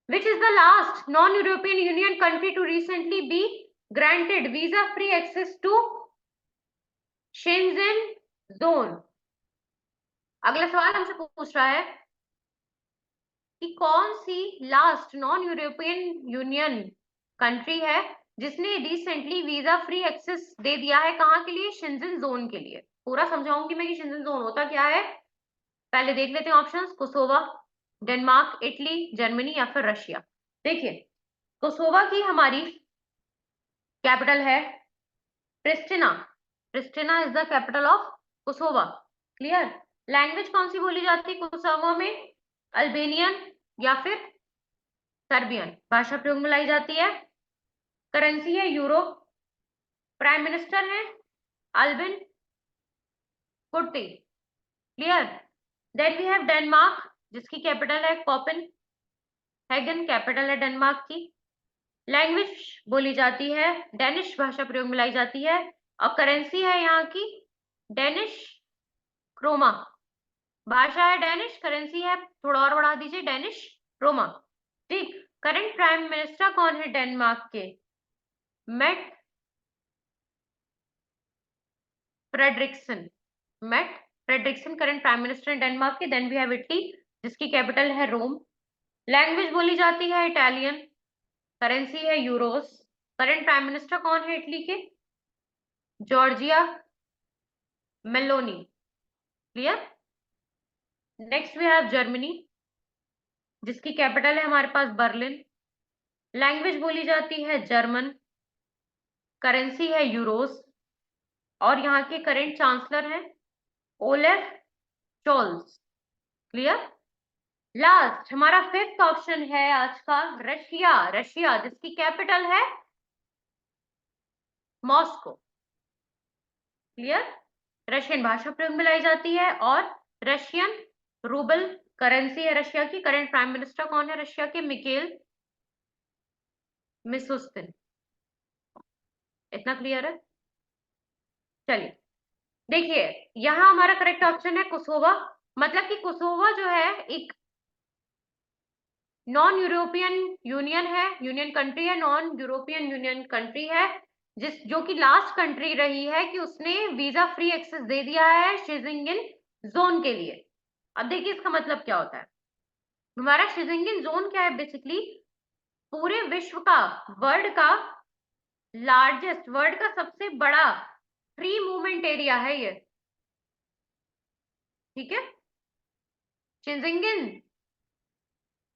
which is the last non-European Union country to recently be granted visa-free access to Schengen zone। अगला सवाल हमसे पूछ रहा है कि कौन सी last non European Union country है जिसने रिसेंटली वीजा फ्री एक्सेस दे दिया है, कहाँ के लिए, शेंजन जोन के लिए। पूरा समझाऊंगी मैं कि शेंजन जोन होता क्या है। पहले देख लेते हैं options, Kosovo, Denmark, Italy, Germany या फिर रशिया। देखिए, कोसोवा की हमारी कैपिटल है Pristina. Pristina is the capital of Kosovo, clear. Language कौन सी बोली जाती है कोसोवा में, अल्बेनियन या फिर सर्बियन भाषा प्रयोग में लाई जाती है। करेंसी है यूरो। प्राइम मिनिस्टर है Albin Kurti, clear. Then we have Denmark, जिसकी कैपिटल है कोपेन हैगन, कैपिटल है डेनमार्क की। लैंग्वेज बोली जाती है डेनिश भाषा प्रयोग में लाई जाती है। और करेंसी है यहाँ की डेनिश क्रोमा, भाषा है डेनिश, करेंसी है, थोड़ा और बढ़ा दीजिए, डेनिश क्रोमा, ठीक। करंट प्राइम मिनिस्टर कौन है डेनमार्क के, Mette Frederiksen. Mette Frederiksen current prime minister है डेनमार्क के। देन वी हैव इटली, जिसकी कैपिटल है रोम। लैंग्वेज बोली जाती है इटालियन, करेंसी है यूरोस। करंट प्राइम मिनिस्टर कौन है इटली के, Giorgia Meloni, clear. Next we have Germany, जिसकी कैपिटल है हमारे पास बर्लिन। लैंग्वेज बोली जाती है जर्मन, करेंसी है यूरोस। और यहाँ के करेंट चांसलर हैं ओलेफ शोल्स, क्लियर। लास्ट हमारा फिफ्थ ऑप्शन है आज का रशिया। रशिया जिसकी कैपिटल है मॉस्को, क्लियर। रशियन भाषा प्रयोग में लाई जाती है और रशियन रूबल करेंसी है रशिया की। करंट प्राइम मिनिस्टर कौन है रशिया के, मिकेल मिशुस्तिन। इतना क्लियर है। चलिए देखिए, यहाँ हमारा करेक्ट ऑप्शन है कोसोवा। मतलब कि कोसोवा जो है एक नॉन यूरोपियन यूनियन है, यूनियन कंट्री है, नॉन यूरोपियन यूनियन कंट्री है, जो कि लास्ट कंट्री रही है कि उसने वीजा फ्री एक्सेस दे दिया है शेंजेन जोन के लिए। अब देखिए इसका मतलब क्या होता है। हमारा शेंजेन जोन क्या है, बेसिकली पूरे विश्व का, वर्ल्ड का लार्जेस्ट, वर्ल्ड का सबसे बड़ा फ्री मूवमेंट एरिया है ये, ठीक है। शेंजेन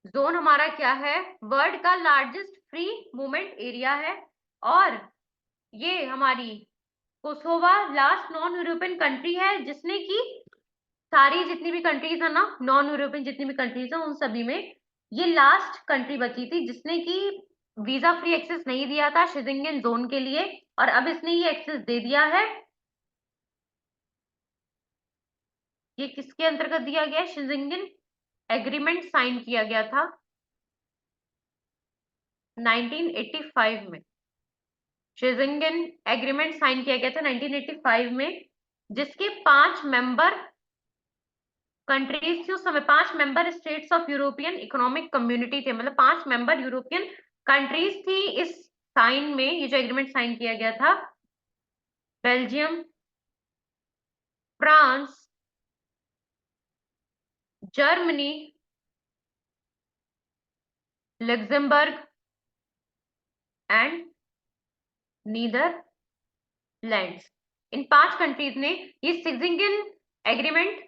जोन हमारा क्या है, वर्ल्ड का लार्जेस्ट फ्री मूवमेंट एरिया है। और ये हमारी Kosovo last non European country है जिसने की सारी जितनी भी कंट्रीज है ना, नॉन यूरोपियन जितनी भी कंट्रीज है उन सभी में ये लास्ट कंट्री बची थी जिसने की वीजा फ्री एक्सेस नहीं दिया था शेंजेन जोन के लिए, और अब इसने ये एक्सेस दे दिया है। ये किसके अंतर्गत दिया गया, शेंजेन एग्रीमेंट साइन किया गया था 1985 में। शेंजेन एग्रीमेंट साइन किया गया था 1985 में, जिसके 5 मेंबर कंट्रीज थी उस समय, 5 member states of European economic community थे, मतलब 5 मेंबर यूरोपियन कंट्रीज थी इस साइन में। ये जो एग्रीमेंट साइन किया गया था, Belgium, France, Germany, Luxembourg and Netherlands. In 5 countries ने ये सिजिंगन एग्रीमेंट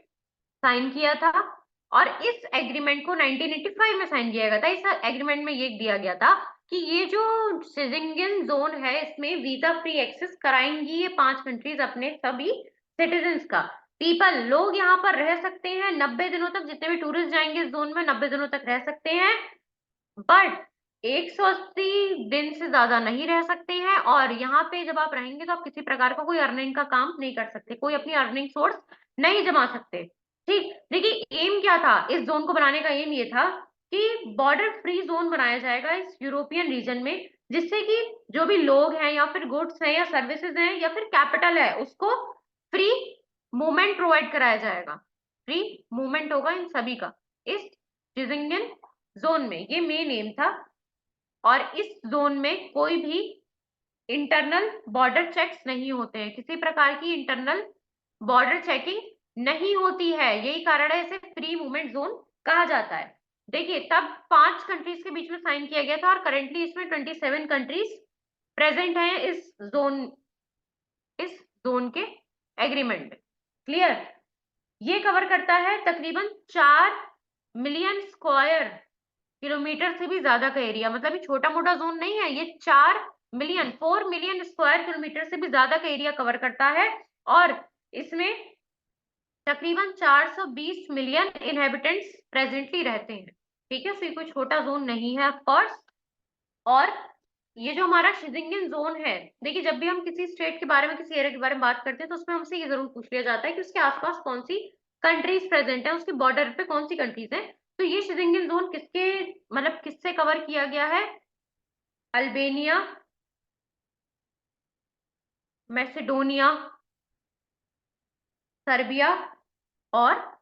साइन किया था। और इस एग्रीमेंट को 1985 में साइन किया गया था। इस एग्रीमेंट में ये दिया गया था कि ये जो सिजिंगन जोन है इसमें वीजा फ्री एक्सेस कराएंगी ये 5 कंट्रीज अपने सभी सिटीजन्स का। पीपल, लोग यहाँ पर रह सकते हैं 90 दिनों तक, जितने भी टूरिस्ट जाएंगे इस जोन में 90 दिनों तक रह सकते हैं, बट 180 दिन से ज्यादा नहीं रह सकते हैं। और यहाँ पे जब आप रहेंगे तो आप किसी प्रकार का कोई अर्निंग का काम नहीं कर सकते, कोई अपनी अर्निंग सोर्स नहीं जमा सकते। ठीक, देखिए एम क्या था इस जोन को बनाने का? एम ये था कि बॉर्डर फ्री जोन बनाया जाएगा इस यूरोपियन रीजन में, जिससे कि जो भी लोग हैं या फिर गुड्स हैं या सर्विसेज हैं या फिर कैपिटल है उसको फ्री मूवमेंट प्रोवाइड कराया जाएगा। फ्री मूवमेंट होगा इन सभी का इस शिजिंगन जोन में, ये मेन एम था। और इस जोन में कोई भी इंटरनल बॉर्डर चेक्स नहीं होते हैं, किसी प्रकार की इंटरनल बॉर्डर चेकिंग नहीं होती है, यही कारण है इसे फ्री मूवमेंट जोन कहा जाता है। देखिए तब 5 कंट्रीज के बीच में साइन किया गया था और करेंटली इसमें 27 कंट्रीज प्रेजेंट हैं इस जोन के एग्रीमेंट में। क्लियर? ये कवर करता है तकरीबन 4 मिलियन स्क्वायर किलोमीटर से भी ज्यादा का एरिया। मतलब ये छोटा मोटा जोन नहीं है, ये 4 मिलियन स्क्वायर किलोमीटर से भी ज्यादा का एरिया कवर करता है। और इसमें तकरीबन 420 मिलियन इनहेबिटेंट्स प्रेजेंटली रहते हैं। ठीक है, तो ये कोई छोटा जोन नहीं है ऑफकोर्स। और ये जो हमारा शिजिंगन जोन है, देखिए जब भी हम किसी स्टेट के बारे में, किसी एरिया के बारे में बात करते हैं तो उसमें हमसे ये जरूर पूछ लिया जाता है कि उसके आसपास कौन सी कंट्रीज प्रेजेंट है, उसके बॉर्डर पे कौन सी कंट्रीज है। तो ये शिजिंगन जोन किसके, मतलब किससे कवर किया गया है? अल्बेनिया, मैसेडोनिया, सर्बिया और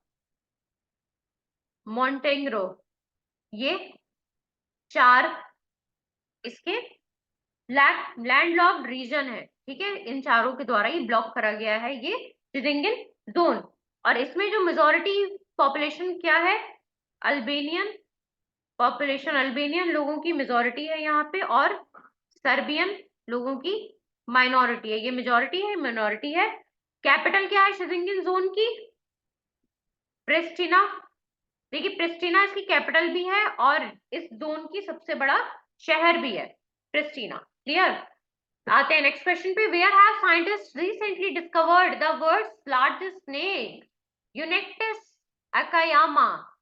मॉन्टेग्रो, ये 4 इसके लैंडलॉक्ड रीजन है। ठीक है, इन चारों के द्वारा ये ब्लॉक करा गया है ये शिजिंगन जोन। और इसमें जो मेजोरिटी पॉपुलेशन क्या है? अल्बेनियन पॉपुलेशन, अल्बेनियन लोगों की मेजोरिटी है यहाँ पे, और सर्बियन लोगों की माइनॉरिटी है। ये मेजोरिटी है, माइनॉरिटी है। कैपिटल क्या है शिजिंगन जोन की? प्रिस्टिना। देखिए प्रिस्टिना इसकी कैपिटल भी है और इस जोन की सबसे बड़ा शहर भी है प्रिस्टिना। क्लियर? आते हैं नेक्स्ट क्वेश्चन पे। Where have scientist recently discovered the world's largest snake Eunectes akayima?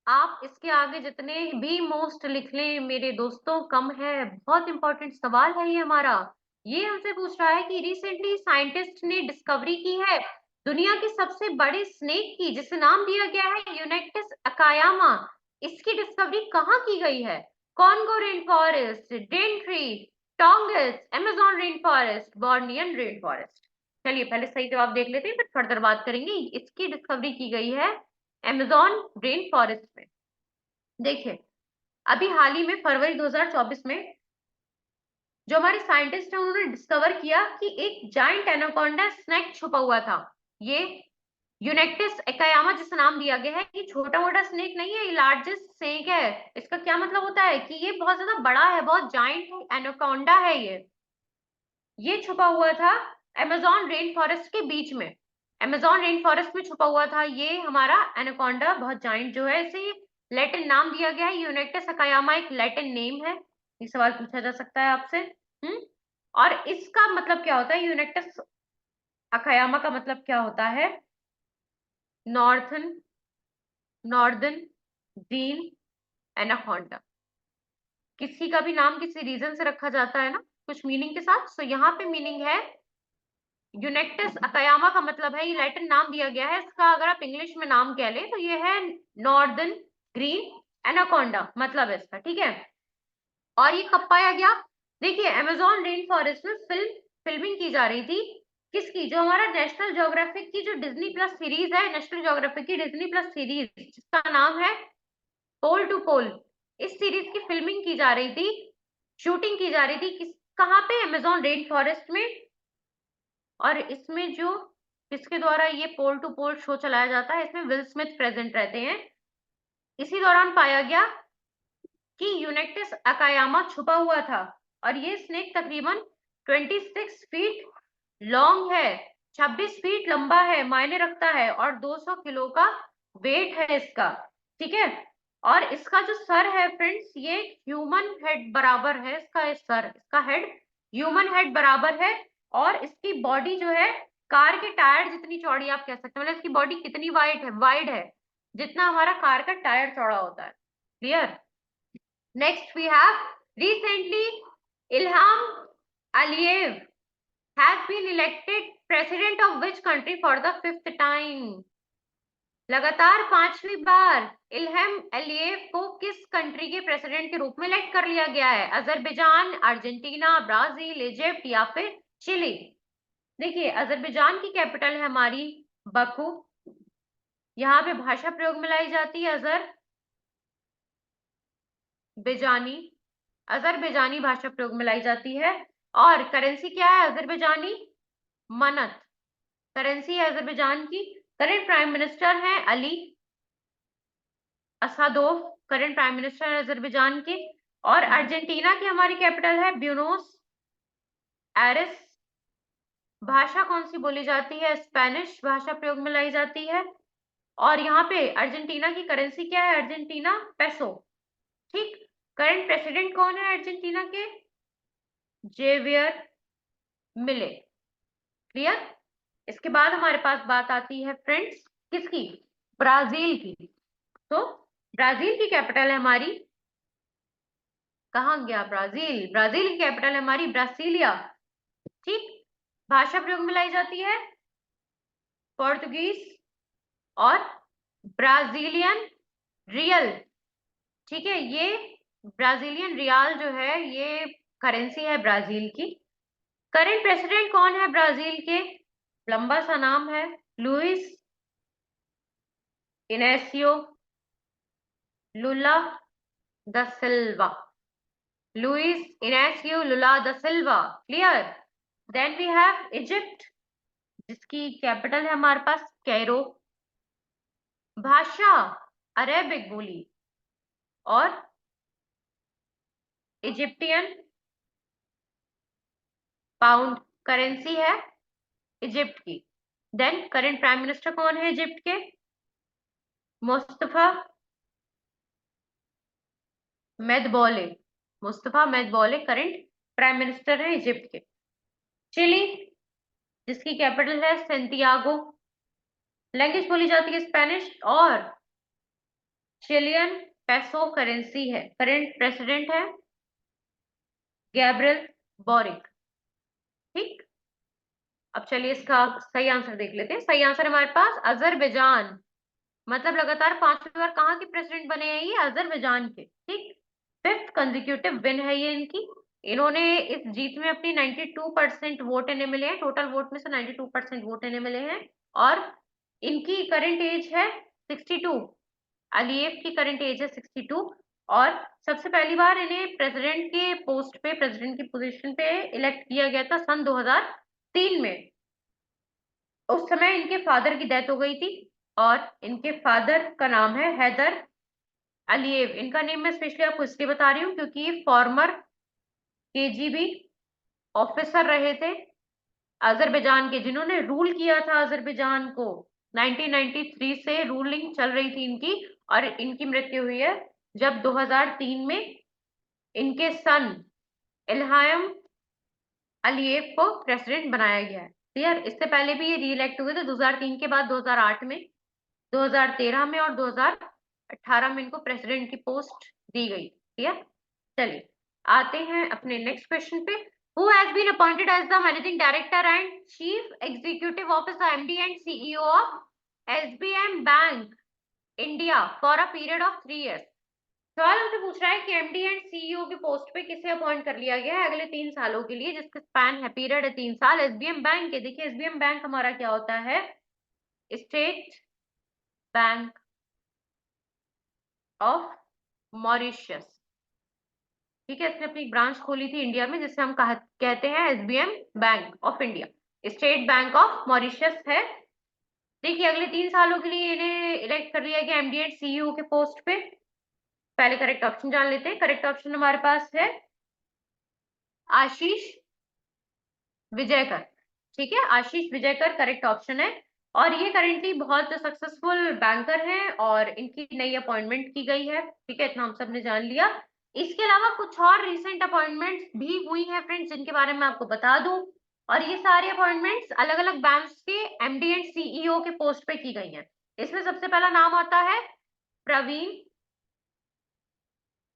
आप इसके आगे जितने भी मोस्ट लिख लें मेरे दोस्तों कम है, बहुत इंपॉर्टेंट सवाल है ये हमारा। ये हमसे पूछ रहा है कि रिसेंटली साइंटिस्ट ने डिस्कवरी की है दुनिया के सबसे बड़े स्नेक की, जिसे नाम दिया गया है यूनेक्टिस अकायामा। इसकी डिस्कवरी कहाँ की गई है? Congo rain forest, Daintree, Tongass, Amazon rain forest, Bornean rain forest? चलिए पहले सही जवाब देख लेते हैं, फिर फर्दर बात करेंगे। इसकी डिस्कवरी की गई है अमेजोन रेन फॉरेस्ट में। देखिए अभी हाल ही में फरवरी 2024 में जो हमारे साइंटिस्ट हैं उन्होंने डिस्कवर किया कि एक जाइंट एनाकोंडा स्नेक छुपा हुआ था। ये यूनेक्टिस एकायामा जिसे नाम दिया गया है, ये छोटा मोटा स्नेक नहीं है, ये लार्जेस्ट स्नेक है। इसका क्या मतलब होता है कि ये बहुत ज्यादा बड़ा है, बहुत जाइंट एनाकोंडा है ये छुपा हुआ था अमेजोन रेन फॉरेस्ट के बीच में। अमेजोन रेन फॉरेस्ट में छुपा हुआ था ये हमारा एनाकोंडा, बहुत जाइंट जो है। इसे लैटिन नाम दिया गया है यूनेक्टिस अकायामा, एक लैटिन नेम है। ये सवाल पूछा जा सकता है आपसे। और इसका मतलब क्या होता है? यूनेक्टिस अकायामा का मतलब क्या होता है? Northern green anaconda. किसी का भी नाम किसी रीजन से रखा जाता है ना, कुछ मीनिंग के साथ। तो यहाँ पे मीनिंग है यूनेक्टिस अकायामा का मतलब है, ये लैटिन नाम दिया गया है इसका, अगर आप इंग्लिश में नाम कह लें तो ये है नॉर्दर्न ग्रीन एनाकोंडा, मतलब है इसका। ठीक है, और ये कब पाया गया? देखिए अमेजोन रेन फॉरेस्ट में फिल्मिंग की जा रही थी। किसकी? जो हमारा नेशनल ज्योग्राफिक की जो डिज्नी प्लस सीरीज है, नेशनल ज्योग्राफिक की डिज्नी प्लस सीरीज जिसका नाम है पोल टू पोल, इस सीरीज की फिल्मिंग की जा रही थी, शूटिंग की जा रही थी। कहाँ पे? अमेजोन रेन फॉरेस्ट में। और इसमें जो किसके द्वारा ये पोल टू पोल शो चलाया जाता है, इसमें विल स्मिथ प्रेजेंट रहते हैं। इसी दौरान पाया गया कि यूनेक्टिस अकायामा छुपा हुआ था, और ये स्नेक तकरीबन 26 फीट लॉन्ग है, 26 फीट लंबा है, मायने रखता है, और 200 किलो का वेट है इसका। ठीक है, और इसका जो सर है फ्रेंड्स, ये ह्यूमन हेड बराबर है, इसका सर, इसका हेड ह्यूमन हेड बराबर है, और इसकी बॉडी जो है कार के टायर जितनी चौड़ी आप कह सकते हैं, मतलब इसकी बॉडी कितनी वाइड है, जितना हमारा कार का टायर चौड़ा होता है। Clear? Next we have recently Ilham Aliyev has been elected president of which country for the 5th time? लगातार 5वीं बार इल्हम अलियेव को किस कंट्री के प्रेसिडेंट के रूप में इलेक्ट कर लिया गया है? अजरबैजान, अर्जेंटीना, ब्राजील, इजिप्ट या फिर चिली? देखिए, अजरबैजान की कैपिटल है हमारी बकू। यहाँ पे भाषा प्रयोग में लाई जाती है अजरबैजानी भाषा प्रयोग में लाई जाती है, और करेंसी क्या है अजरबैजानी? मनत करेंसी है अजरबैजान की। करंट प्राइम मिनिस्टर हैं अली असादोव, करंट प्राइम मिनिस्टर है अजरबैजान के। और अर्जेंटीना की हमारी कैपिटल है ब्यूनोस एरिस। भाषा कौन सी बोली जाती है? स्पेनिश भाषा प्रयोग में लाई जाती है। और यहाँ पे अर्जेंटीना की करेंसी क्या है? Argentina peso. ठीक। करंट प्रेसिडेंट कौन है अर्जेंटीना के? जेवियर मिले। क्लियर? इसके बाद हमारे पास बात आती है फ्रेंड्स किसकी? ब्राजील की। तो ब्राजील की कैपिटल है हमारी, कहाँ गया ब्राजील? ब्राजील की कैपिटल है हमारी ब्रासिलिया। ठीक। भाषा प्रयोग में लाई जाती है पोर्तुगीज और ब्राजीलियन रियल। ठीक है, ये ब्राजीलियन रियाल जो है ये करेंसी है ब्राजील की। करंट प्रेसिडेंट कौन है ब्राजील के? लंबा सा नाम है, Louis Inacio Lula da Silva. Louis Inacio Lula da Silva. Clear? Then we have Egypt, जिसकी कैपिटल है हमारे पास कैरो। भाषा अरेबिक बोली और इजिप्टियन पाउंड करेंसी है इजिप्ट की। देन करंट प्राइम मिनिस्टर कौन है इजिप्ट के? Mustafa Madbouly. Mustafa Madbouly current prime minister है इजिप्ट के। चिली, जिसकी कैपिटल है सेंटियागो। लैंग्वेज बोली जाती है स्पेनिश, और चिलियन पेसो करेंसी है। करंट प्रेसिडेंट है गैब्रियल बोरिक। ठीक। अब चलिए इसका सही आंसर देख लेते हैं। सही आंसर हमारे पास अजरबैजान, मतलब लगातार 5वीं बार कहाँ के प्रेसिडेंट बने हैं ये? अजरबैजान के। ठीक। 5th कंसेक्यूटिव विन है ये इनकी। इन्होंने इस जीत में अपनी 92% वोट इन्हें मिले हैं, टोटल वोट में से 92% वोट इन्हें मिले हैं। और इनकी करंट एज है 62। अलीयेव की करंट एज है 62। और सबसे पहली बार इन्हें प्रेसिडेंट के पोस्ट पे, प्रेसिडेंट की पोजीशन पे इलेक्ट किया गया था सन 2003 में। उस समय इनके फादर की डेथ हो गई थी, और इनके फादर का नाम है हैदर अलीयेव। इनका नेम मैं स्पेशली आपको इसलिए बता रही हूँ क्योंकि ये फॉर्मर केजीबी ऑफिसर रहे थे अजरबैजान के, जिन्होंने रूल किया था अजरबैजान को। 1993 से रूलिंग चल रही थी इनकी, और इनकी मृत्यु हुई है जब 2003 में इनके सन इल्हाम अलीयेव को प्रेसिडेंट बनाया गया है। क्लियर? इससे पहले भी ये रीइलेक्ट हुए थे 2003 के बाद, 2008 में, 2013 में और 2018 में इनको प्रेसिडेंट की पोस्ट दी गई। क्लियर? चलिए आते हैं अपने नेक्स्ट क्वेश्चन पे। Who has been appointed as the managing director and chief executive officer MD and CEO of SBM Bank India for a period of 3 years? सवाल हमसे पूछ रहा है कि एमडी एंड सीईओ के पोस्ट पे किसे अपॉइंट कर लिया गया है अगले 3 सालों के लिए, जिसका स्पैन है, पीरियड है 3 साल। एसबीएम बैंक के। देखिए एसबीएम बैंक हमारा क्या होता है? State bank of Mauritius. ठीक है, इसने अपनी ब्रांच खोली थी इंडिया में, जिसे हम कहते हैं SBM bank of India. State bank of Mauritius है। देखिए अगले 3 सालों के लिए इन्हें इलेक्ट कर लिया गया एमडी एंड सीईओ के पोस्ट पे। पहले करेक्ट ऑप्शन जान लेते हैं। करेक्ट ऑप्शन हमारे पास है आशीष विजयकर। ठीक है, आशीष विजयकर करेक्ट ऑप्शन है। और ये करेंटली बहुत सक्सेसफुल बैंकर हैं और इनकी नई अपॉइंटमेंट की गई है। ठीक है, इतना हम सब ने जान लिया। इसके अलावा कुछ और रिसेंट अपॉइंटमेंट्स भी हुई हैं फ्रेंड्स, जिनके बारे में आपको बता दूं। और ये सारी अपॉइंटमेंट्स अलग अलग बैंक्स के एमडी एंड सीईओ के पोस्ट पे की गई हैं। इसमें सबसे पहला नाम आता है प्रवीण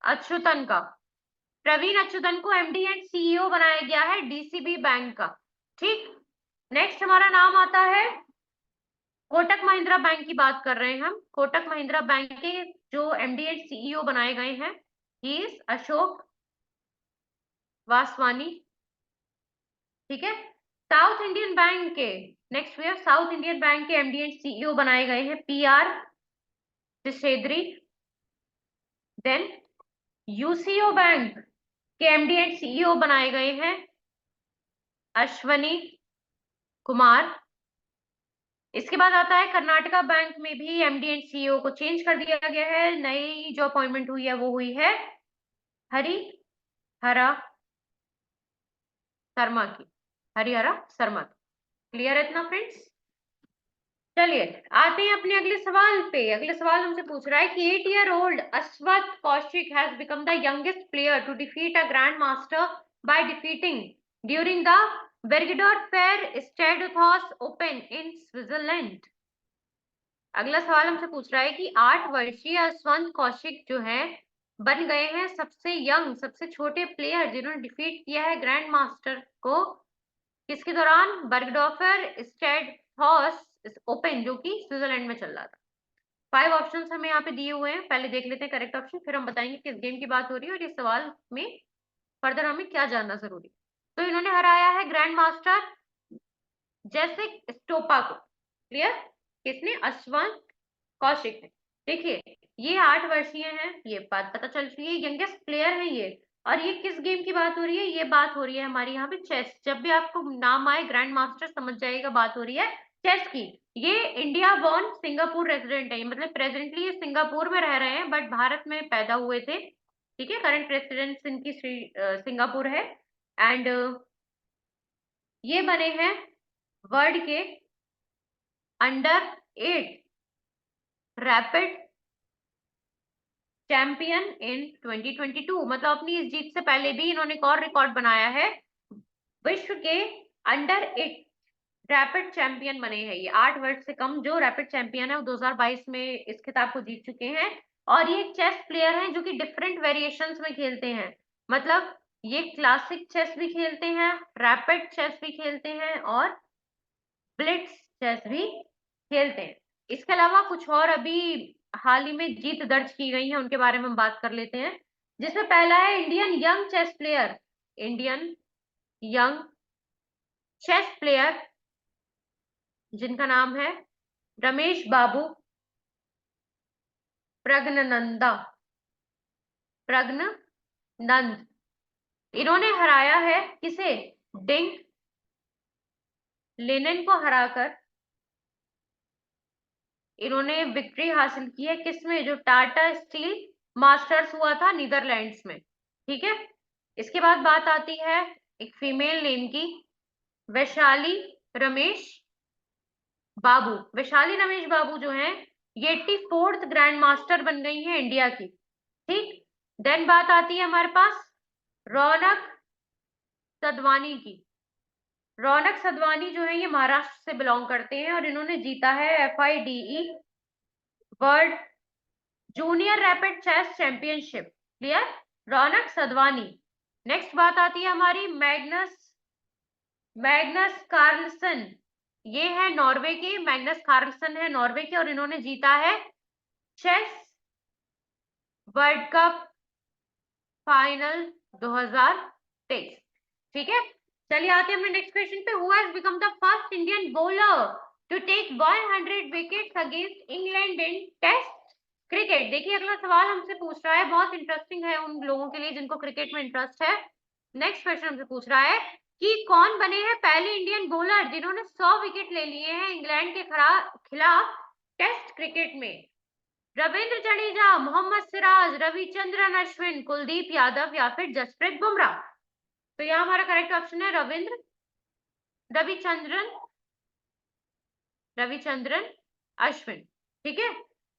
अच्युतन का। प्रवीण अच्युतन को एमडी एंड सीईओ बनाया गया है डीसीबी बैंक का। ठीक, नेक्स्ट हमारा नाम आता है कोटक महिंद्रा बैंक की बात कर रहे हैं हम। कोटक महिंद्रा बैंक के जो एमडी एंड सीईओ बनाए गए हैं, ही इज अशोक वासवानी। ठीक है, साउथ इंडियन बैंक के नेक्स्ट वे साउथ इंडियन बैंक के एमडी एंड सीईओ बनाए गए हैं पीआर त्रिशेद्री। देन यूसीओ बैंक के एमडी एंड सीईओ बनाए गए हैं अश्वनी कुमार। इसके बाद आता है कर्नाटका बैंक में भी एमडी एंड सीईओ को चेंज कर दिया गया है। नई जो अपॉइंटमेंट हुई है वो हुई है हरिहरा शर्मा की। हरिहरा शर्मा की। क्लियर है इतना फ्रेंड्स? चलिए आते हैं अपने अगले सवाल पे। अगले सवाल हमसे पूछ रहा है कि 8-year-old Ashwath Kaushik has become the youngest player to defeat a grand master by defeating during the Burgdorfer Stadthaus Open in Switzerland. अगला सवाल हमसे पूछ रहा है कि 8 वर्षीय अश्वंत कौशिक जो है बन गए हैं सबसे यंग, सबसे छोटे प्लेयर जिन्होंने डिफीट किया है ग्रैंड मास्टर को। किसके दौरान? बर्गडॉफर स्टेडहॉस ओपन, जो कि स्विट्जरलैंड में चल रहा था। 5 ऑप्शंस हमें यहाँ पे दिए हुए हैं। पहले देख लेते हैं करेक्ट ऑप्शन, फिर हम बताएंगे किस गेम की बात हो रही है और इस सवाल में फर्दर हमें क्या जानना जरूरी। तो इन्होंने हराया है ग्रैंड मास्टर जेसिक स्टोपा को। क्लियर? किसने? अश्वंत कौशिक ने। देखिए ये 8 वर्षीय हैं, ये बात पता चल चुकी है, यंगेस्ट प्लेयर है ये। और ये किस गेम की बात हो रही है? ये बात हो रही है हमारी यहाँ पे चेस। जब भी आपको नाम आए ग्रैंड मास्टर समझ जाइएगा बात हो रही है चेस की। ये इंडिया बॉर्न सिंगापुर रेजिडेंट है, मतलब प्रेजेंटली ये सिंगापुर में रह रहे हैं बट भारत में पैदा हुए थे। ठीक है, करंट रेसिडेंस इनकी सिंगापुर है। एंड ये बने हैं वर्ल्ड के अंडर 8 रैपिड चैंपियन इन 2022। मतलब अपनी इस जीत से पहले भी इन्होंने एक और रिकॉर्ड बनाया है, विश्व के अंडर 8 रैपिड चैंपियन बने हैं ये। 8 वर्ष से कम जो रैपिड चैंपियन है वो 2022 में इस खिताब को जीत चुके हैं। और ये चेस प्लेयर हैं जो कि डिफरेंट वेरिएशंस में खेलते हैं। मतलब ये क्लासिक चेस भी खेलते हैं, रैपिड चेस भी खेलते हैं और ब्लिट्ज चेस भी खेलते हैं। इसके अलावा कुछ और अभी हाल ही में जीत दर्ज की गई है, उनके बारे में हम बात कर लेते हैं। जिसमें पहला है Indian young chess player. Indian young chess player जिनका नाम है रमेश बाबू प्रज्ञनंदा प्रज्ञनंद। इन्होंने हराया है किसे? डिंग लेनिन को हराकर इन्होंने विक्ट्री हासिल की है। किसमें? जो टाटा स्टील मास्टर्स हुआ था नीदरलैंड्स में। ठीक है, इसके बाद बात आती है एक फीमेल नेम की, वैशाली रमेश बाबू। वैशाली रमेश बाबू जो है ये 84th ग्रैंड मास्टर बन गई है इंडिया की। ठीक, देन बात आती है हमारे पास रौनक सदवानी की। रौनक सदवानी जो है ये महाराष्ट्र से बिलोंग करते हैं और इन्होंने जीता है FIDE world junior rapid chess championship. Clear? Raunak Sadhwani. Next बात आती है हमारी मैग्नस मैग्नस कार्लसन। ये है नॉर्वे के, मैग्नस कार्लसन है नॉर्वे के और इन्होंने जीता है चेस वर्ल्ड कप फाइनल 2023। ठीक है, चलिए आते हैं अपने नेक्स्ट क्वेश्चन पे। Who has become the first Indian bowler to take 100 wickets against England in Test cricket? देखिए अगला सवाल हमसे पूछ रहा है, बहुत इंटरेस्टिंग है उन लोगों के लिए जिनको क्रिकेट में इंटरेस्ट है। नेक्स्ट क्वेश्चन हमसे पूछ रहा है कि कौन बने हैं पहले इंडियन बॉलर जिन्होंने 100 विकेट ले लिए हैं इंग्लैंड के खिलाफ टेस्ट क्रिकेट में? रविंद्र जडेजा, मोहम्मद सिराज, रविचंद्रन अश्विन, कुलदीप यादव या फिर जसप्रीत बुमराह। तो यहाँ हमारा करेक्ट ऑप्शन है रविंद्र रविचंद्रन रविचंद्रन अश्विन। ठीक है,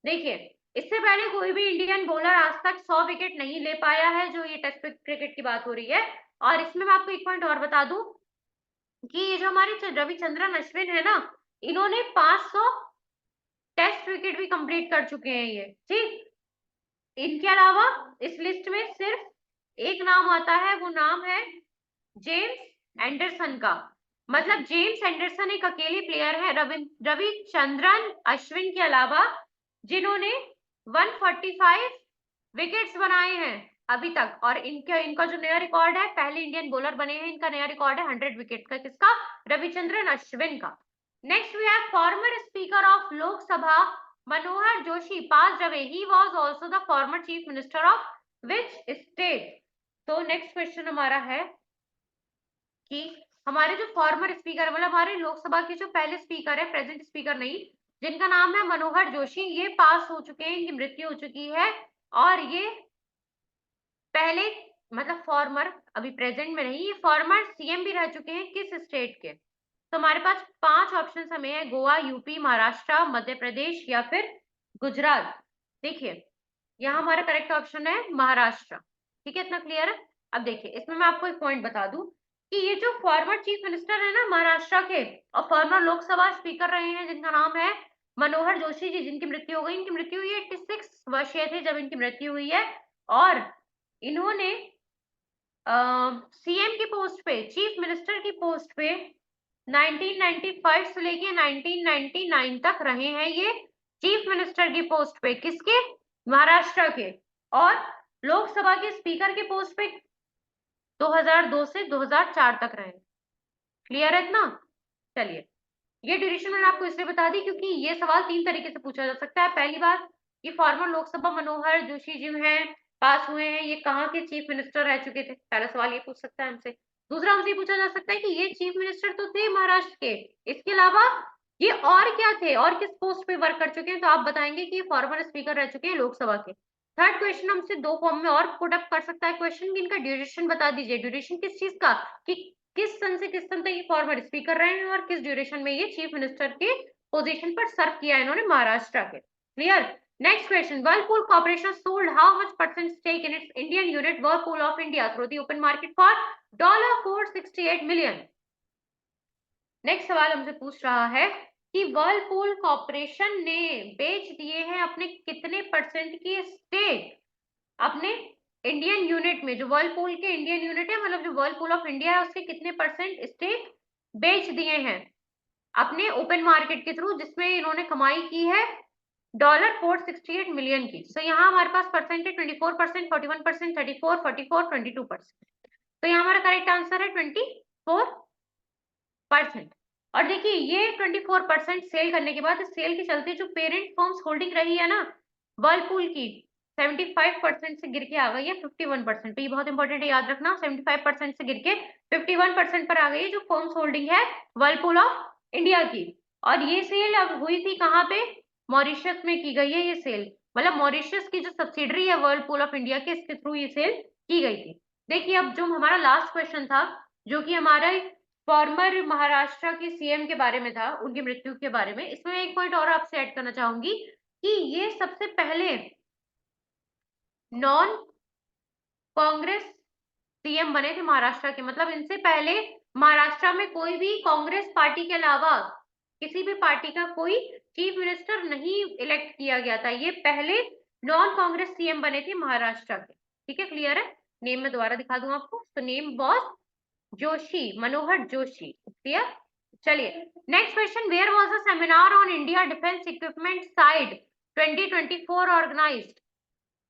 देखिए इससे पहले कोई भी इंडियन बॉलर आज तक 100 विकेट नहीं ले पाया है, जो ये टेस्ट क्रिकेट की बात हो रही है। और इसमें मैं आपको एक पॉइंट और बता दूं कि ये जो हमारे रविचंद्रन अश्विन है ना, इन्होंने 500 टेस्ट विकेट भी कंप्लीट कर चुके हैं ये। ठीक, इनके अलावा इस लिस्ट में सिर्फ एक नाम आता है, वो नाम है जेम्स एंडरसन का। मतलब जेम्स एंडरसन एक अकेले प्लेयर है रविचंद्रन अश्विन के अलावा जिन्होंने 145 विकेट्स बनाए हैं अभी तक। और इनका जो नया रिकॉर्ड है, पहले इंडियन बॉलर बने हैं, इनका नया रिकॉर्ड है 100 विकेट का। किसका? रविचंद्रन अश्विन का। Next we have former speaker of Lok Sabha Manohar Joshi passed away, he was also the former chief minister of which state. तो नेक्स्ट क्वेश्चन हमारा है कि हमारे जो फॉर्मर स्पीकर, मतलब हमारे लोकसभा के जो पहले स्पीकर है, प्रेजेंट स्पीकर नहीं, जिनका नाम है मनोहर जोशी, ये पास हो चुके हैं, इनकी मृत्यु हो चुकी है। और ये पहले मतलब फॉर्मर, अभी प्रेजेंट में नहीं, ये फॉर्मर सीएम भी रह चुके हैं। किस स्टेट के? तो हमारे पास 5 ऑप्शन हमें है, गोवा, यूपी, महाराष्ट्र, मध्य प्रदेश या फिर गुजरात। देखिए यहाँ हमारा करेक्ट ऑप्शन है महाराष्ट्र। ठीक है, इतना क्लियर है। अब देखिए इसमें मैं आपको एक पॉइंट बता दूं कि ये जो फॉर्मर चीफ मिनिस्टर है ना महाराष्ट्र के, और फॉर्मर लोकसभा स्पीकर रहे हैं, जिनका नाम है मनोहर जोशी जी, जिनकी मृत्यु हो गई, इनकी मृत्यु हुई 86 वर्षीय थे जब इनकी मृत्यु हुई है। और इन्होंने सीएम की पोस्ट पे, चीफ मिनिस्टर की पोस्ट पे 1995 से लेके 1999 तक रहे हैं ये चीफ मिनिस्टर की पोस्ट पे। किसके? महाराष्ट्र के। और लोकसभा के स्पीकर के पोस्ट पे 2002 से 2004 तक रहे। क्लियर है इतना? चलिए, ये ड्यूरेशन मैंने आपको इसलिए बता दी क्योंकि ये सवाल 3 तरीके से पूछा जा सकता है। पहली बात, ये फॉर्मर लोकसभा मनोहर जोशी जी हैं, पास हुए हैं, ये कहाँ के चीफ मिनिस्टर रह चुके थे, पहला सवाल ये पूछ सकता है हमसे। दूसरा हमसे पूछा जा सकता है कि ये चीफ मिनिस्टर तो थे महाराष्ट्र के, इसके अलावा ये और क्या थे और किस पोस्ट पे वर्क कर चुके हैं, तो आप बताएंगे कि फॉर्मर स्पीकर रह चुके हैं लोकसभा के। थर्ड क्वेश्चन हमसे 2 फॉर्म में और पुट अप कर सकता है क्वेश्चन, इनका ड्यूरेशन बता दीजिए। ड्यूरेशन किस चीज का, कि किस सन से किस सन तक ये फॉर्मर स्पीकर रहे हैं और किस ड्यूरेशन में ये चीफ मिनिस्टर के पोजीशन पर सर्व किया है इन्होंने महाराष्ट्र के। Clear? Next question, Whirlpool Corporation sold how much percent stake in its Indian unit Whirlpool of India through the open market for $468 million। Next सवाल हमसे पूछ रहा है कि वर्लपूल कॉर्पोरेशन ने बेच दिए हैं अपने कितने परसेंट की स्टेक अपने इंडियन यूनिट में। जो वर्लपूल के इंडियन यूनिट है, मतलब जो वर्लपूल ऑफ इंडिया है, उसके कितने परसेंट स्टेक बेच दिए हैं अपने ओपन मार्केट के थ्रू, जिसमें इन्होंने कमाई की है $468 मिलियन की। तो यहाँ हमारे पास परसेंट है 24%, 41%, 34, 44, 22%। तो यहाँ हमारा करेक्ट आंसर है 24%। और देखिए ये 24% सेल करने के बाद, सेल के चलते जो पेरेंट फर्म्स होल्डिंग रही है ना वर्लपूल की, 75% से गिर के आ गई है 51%। तो ये बहुत इंपॉर्टेंट है, याद रखना, 75% से गिर के 51% पर आ गई है जो फर्म्स होल्डिंग है वर्लपूल ऑफ इंडिया की। और ये सेल अब हुई थी कहाँ पे? मॉरिशस में की गई है ये सेल, मतलब मॉरिशस की जो सब्सिडरी है वर्लपूल ऑफ इंडिया के, इसके थ्रू ये सेल की गई थी। देखिए अब जो हमारा लास्ट क्वेश्चन था, जो कि हमारा फॉर्मर महाराष्ट्र के सीएम के बारे में था, उनकी मृत्यु के बारे में, इसमें एक पॉइंट और आपसे ऐड करना चाहूंगी कि ये सबसे पहले नॉन कांग्रेस सीएम बने थे महाराष्ट्र के। मतलब इनसे पहले महाराष्ट्र में कोई भी कांग्रेस पार्टी के अलावा किसी भी पार्टी का कोई चीफ मिनिस्टर नहीं इलेक्ट किया गया था। ये पहले नॉन कांग्रेस सीएम बने थे महाराष्ट्र के। ठीक है, क्लियर है? नेम में दोबारा दिखा दूं आपको, तो name was Joshi, Manohar Joshi. Clear? चलिए next question, where was a seminar on India defence equipment side 2024 organised.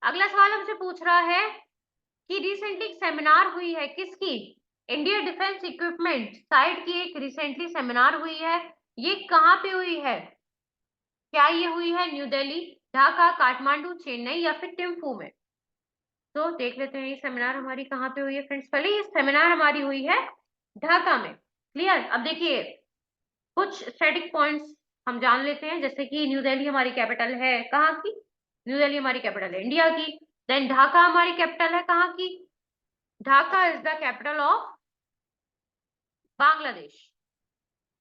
अगला सवाल हमसे पूछ रहा है कि रिसेंटली एक सेमिनार हुई है, किसकी? इंडिया डिफेंस इक्विपमेंट साइड की एक रिसेंटली सेमिनार हुई है। ये कहाँ पे हुई है? क्या ये हुई है न्यू दिल्ली, ढाका, काठमांडू, चेन्नई या फिर टिम्फू में? तो देख लेते हैं ये सेमिनार हमारी कहाँ पे हुई है फ्रेंड्स। पहले ये सेमिनार हमारी हुई है ढाका में। क्लियर? अब देखिए कुछ स्टैटिक पॉइंट्स हम जान लेते हैं, जैसे कि न्यू दिल्ली हमारी कैपिटल है कहाँ की? न्यू दिल्ली हमारी कैपिटल है इंडिया की। देन ढाका हमारी कैपिटल है कहाँ की? Dhaka is the capital of Bangladesh.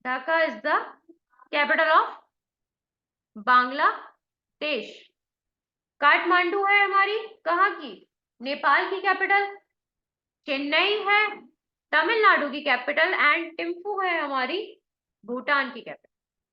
Dhaka is the capital of Bangladesh. Kathmandu है हमारी कहाँ की? नेपाल की कैपिटल। चेन्नई है तमिलनाडु की कैपिटल एंड टिम्फू है हमारी भूटान की कैपिटल।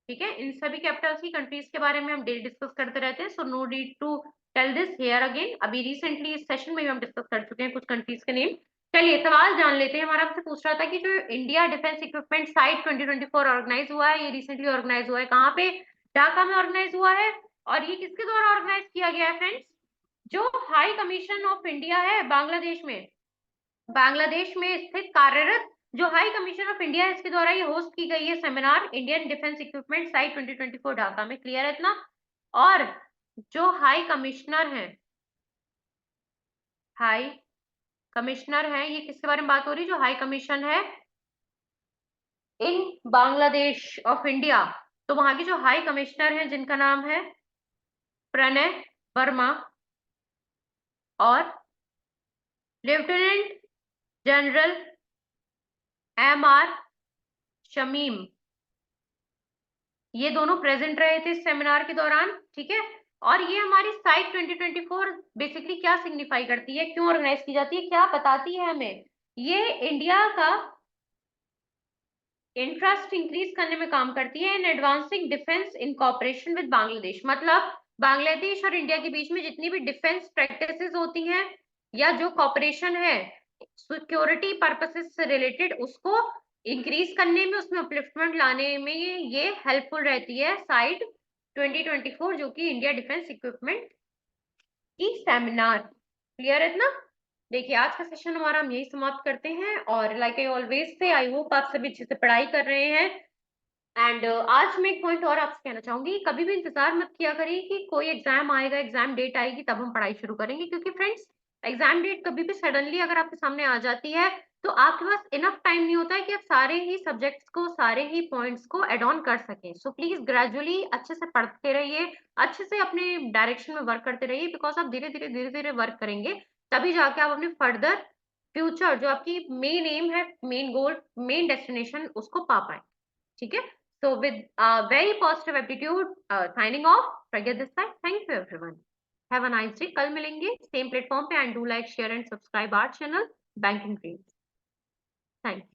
ठीक है, इन सभी कैपिटल्स की कंट्रीज के बारे में हम डेली डिस्कस करते रहते हैं, so no need to tell this here again. अभी रिसेंटली इस सेशन में भी हम डिस्कस कर चुके हैं कुछ कंट्रीज के नेम। चलिए सवाल जान लेते हैं। हमारा आपसे पूछ रहा था कि जो India defence equipment site 2024 organise हुआ है, ये रिसेंटली ऑर्गेनाइज हुआ है कहाँ पे? ढाका में ऑर्गेनाइज हुआ है। और ये किसके द्वारा ऑर्गेनाइज किया गया है फ्रेंड्स? जो हाई कमीशन ऑफ इंडिया है बांग्लादेश में, बांग्लादेश में स्थित कार्यरत जो हाई कमीशन ऑफ इंडिया है, इसके द्वारा ये होस्ट की गई है seminar Indian defence equipment site 2024 Dhaka में। क्लियर है इतना? और जो हाई कमिश्नर है, हाई कमिश्नर है, ये किसके बारे में बात हो रही है? जो हाई कमीशन है इन बांग्लादेश ऑफ इंडिया, तो वहां के जो हाई कमिश्नर हैं जिनका नाम है प्रणय वर्मा और लेफ्टिनेंट जनरल MR शमीम, ये दोनों प्रेजेंट रहे थे इस सेमिनार के दौरान। ठीक है, और ये हमारी साइट 2024 बेसिकली क्या सिग्निफाई करती है, क्यों ऑर्गेनाइज की जाती है, क्या बताती है हमें? ये इंडिया का इंटरेस्ट इंक्रीज करने में काम करती है in advancing defence in cooperation with Bangladesh. मतलब बांग्लादेश और इंडिया के बीच में जितनी भी डिफेंस प्रैक्टिसेस होती हैं या जो कॉपरेशन है सिक्योरिटी पर्पसेस से रिलेटेड, उसको इंक्रीज करने में, उसमें अपलिफ्टमेंट लाने में ये हेल्पफुल रहती है साइट 2024, जो कि इंडिया डिफेंस इक्विपमेंट की सेमिनार। क्लियर है इतना? देखिए आज का सेशन हमारा हम यही समाप्त करते हैं, और like I always say I hope आप सभी अच्छे से पढ़ाई कर रहे हैं। एंड आज मैं एक पॉइंट और आपसे कहना चाहूंगी, कभी भी इंतजार मत किया करिए कि कोई एग्जाम आएगा, एग्जाम डेट आएगी तब हम पढ़ाई शुरू करेंगे, क्योंकि फ्रेंड्स एग्जाम डेट कभी भी सडनली अगर आपके सामने आ जाती है तो आपके पास इनफ टाइम नहीं होता है कि आप सारे ही सब्जेक्ट्स को, सारे ही पॉइंट्स को एड ऑन कर सकें। सो प्लीज ग्रेजुअली अच्छे से पढ़ते रहिए, अच्छे से अपने डायरेक्शन में वर्क करते रहिए, बिकॉज आप धीरे धीरे वर्क करेंगे तभी जाके आप अपने फर्दर फ्यूचर जो आपकी मेन एम है, मेन गोल, मेन डेस्टिनेशन, उसको पा पाए। ठीक है, so with a very positive attitude, signing off, forget this time. Thank you everyone. Have a nice day. कल मिलेंगे same platform पे, and do like, share and subscribe our channel Banking Dreams. Thank you.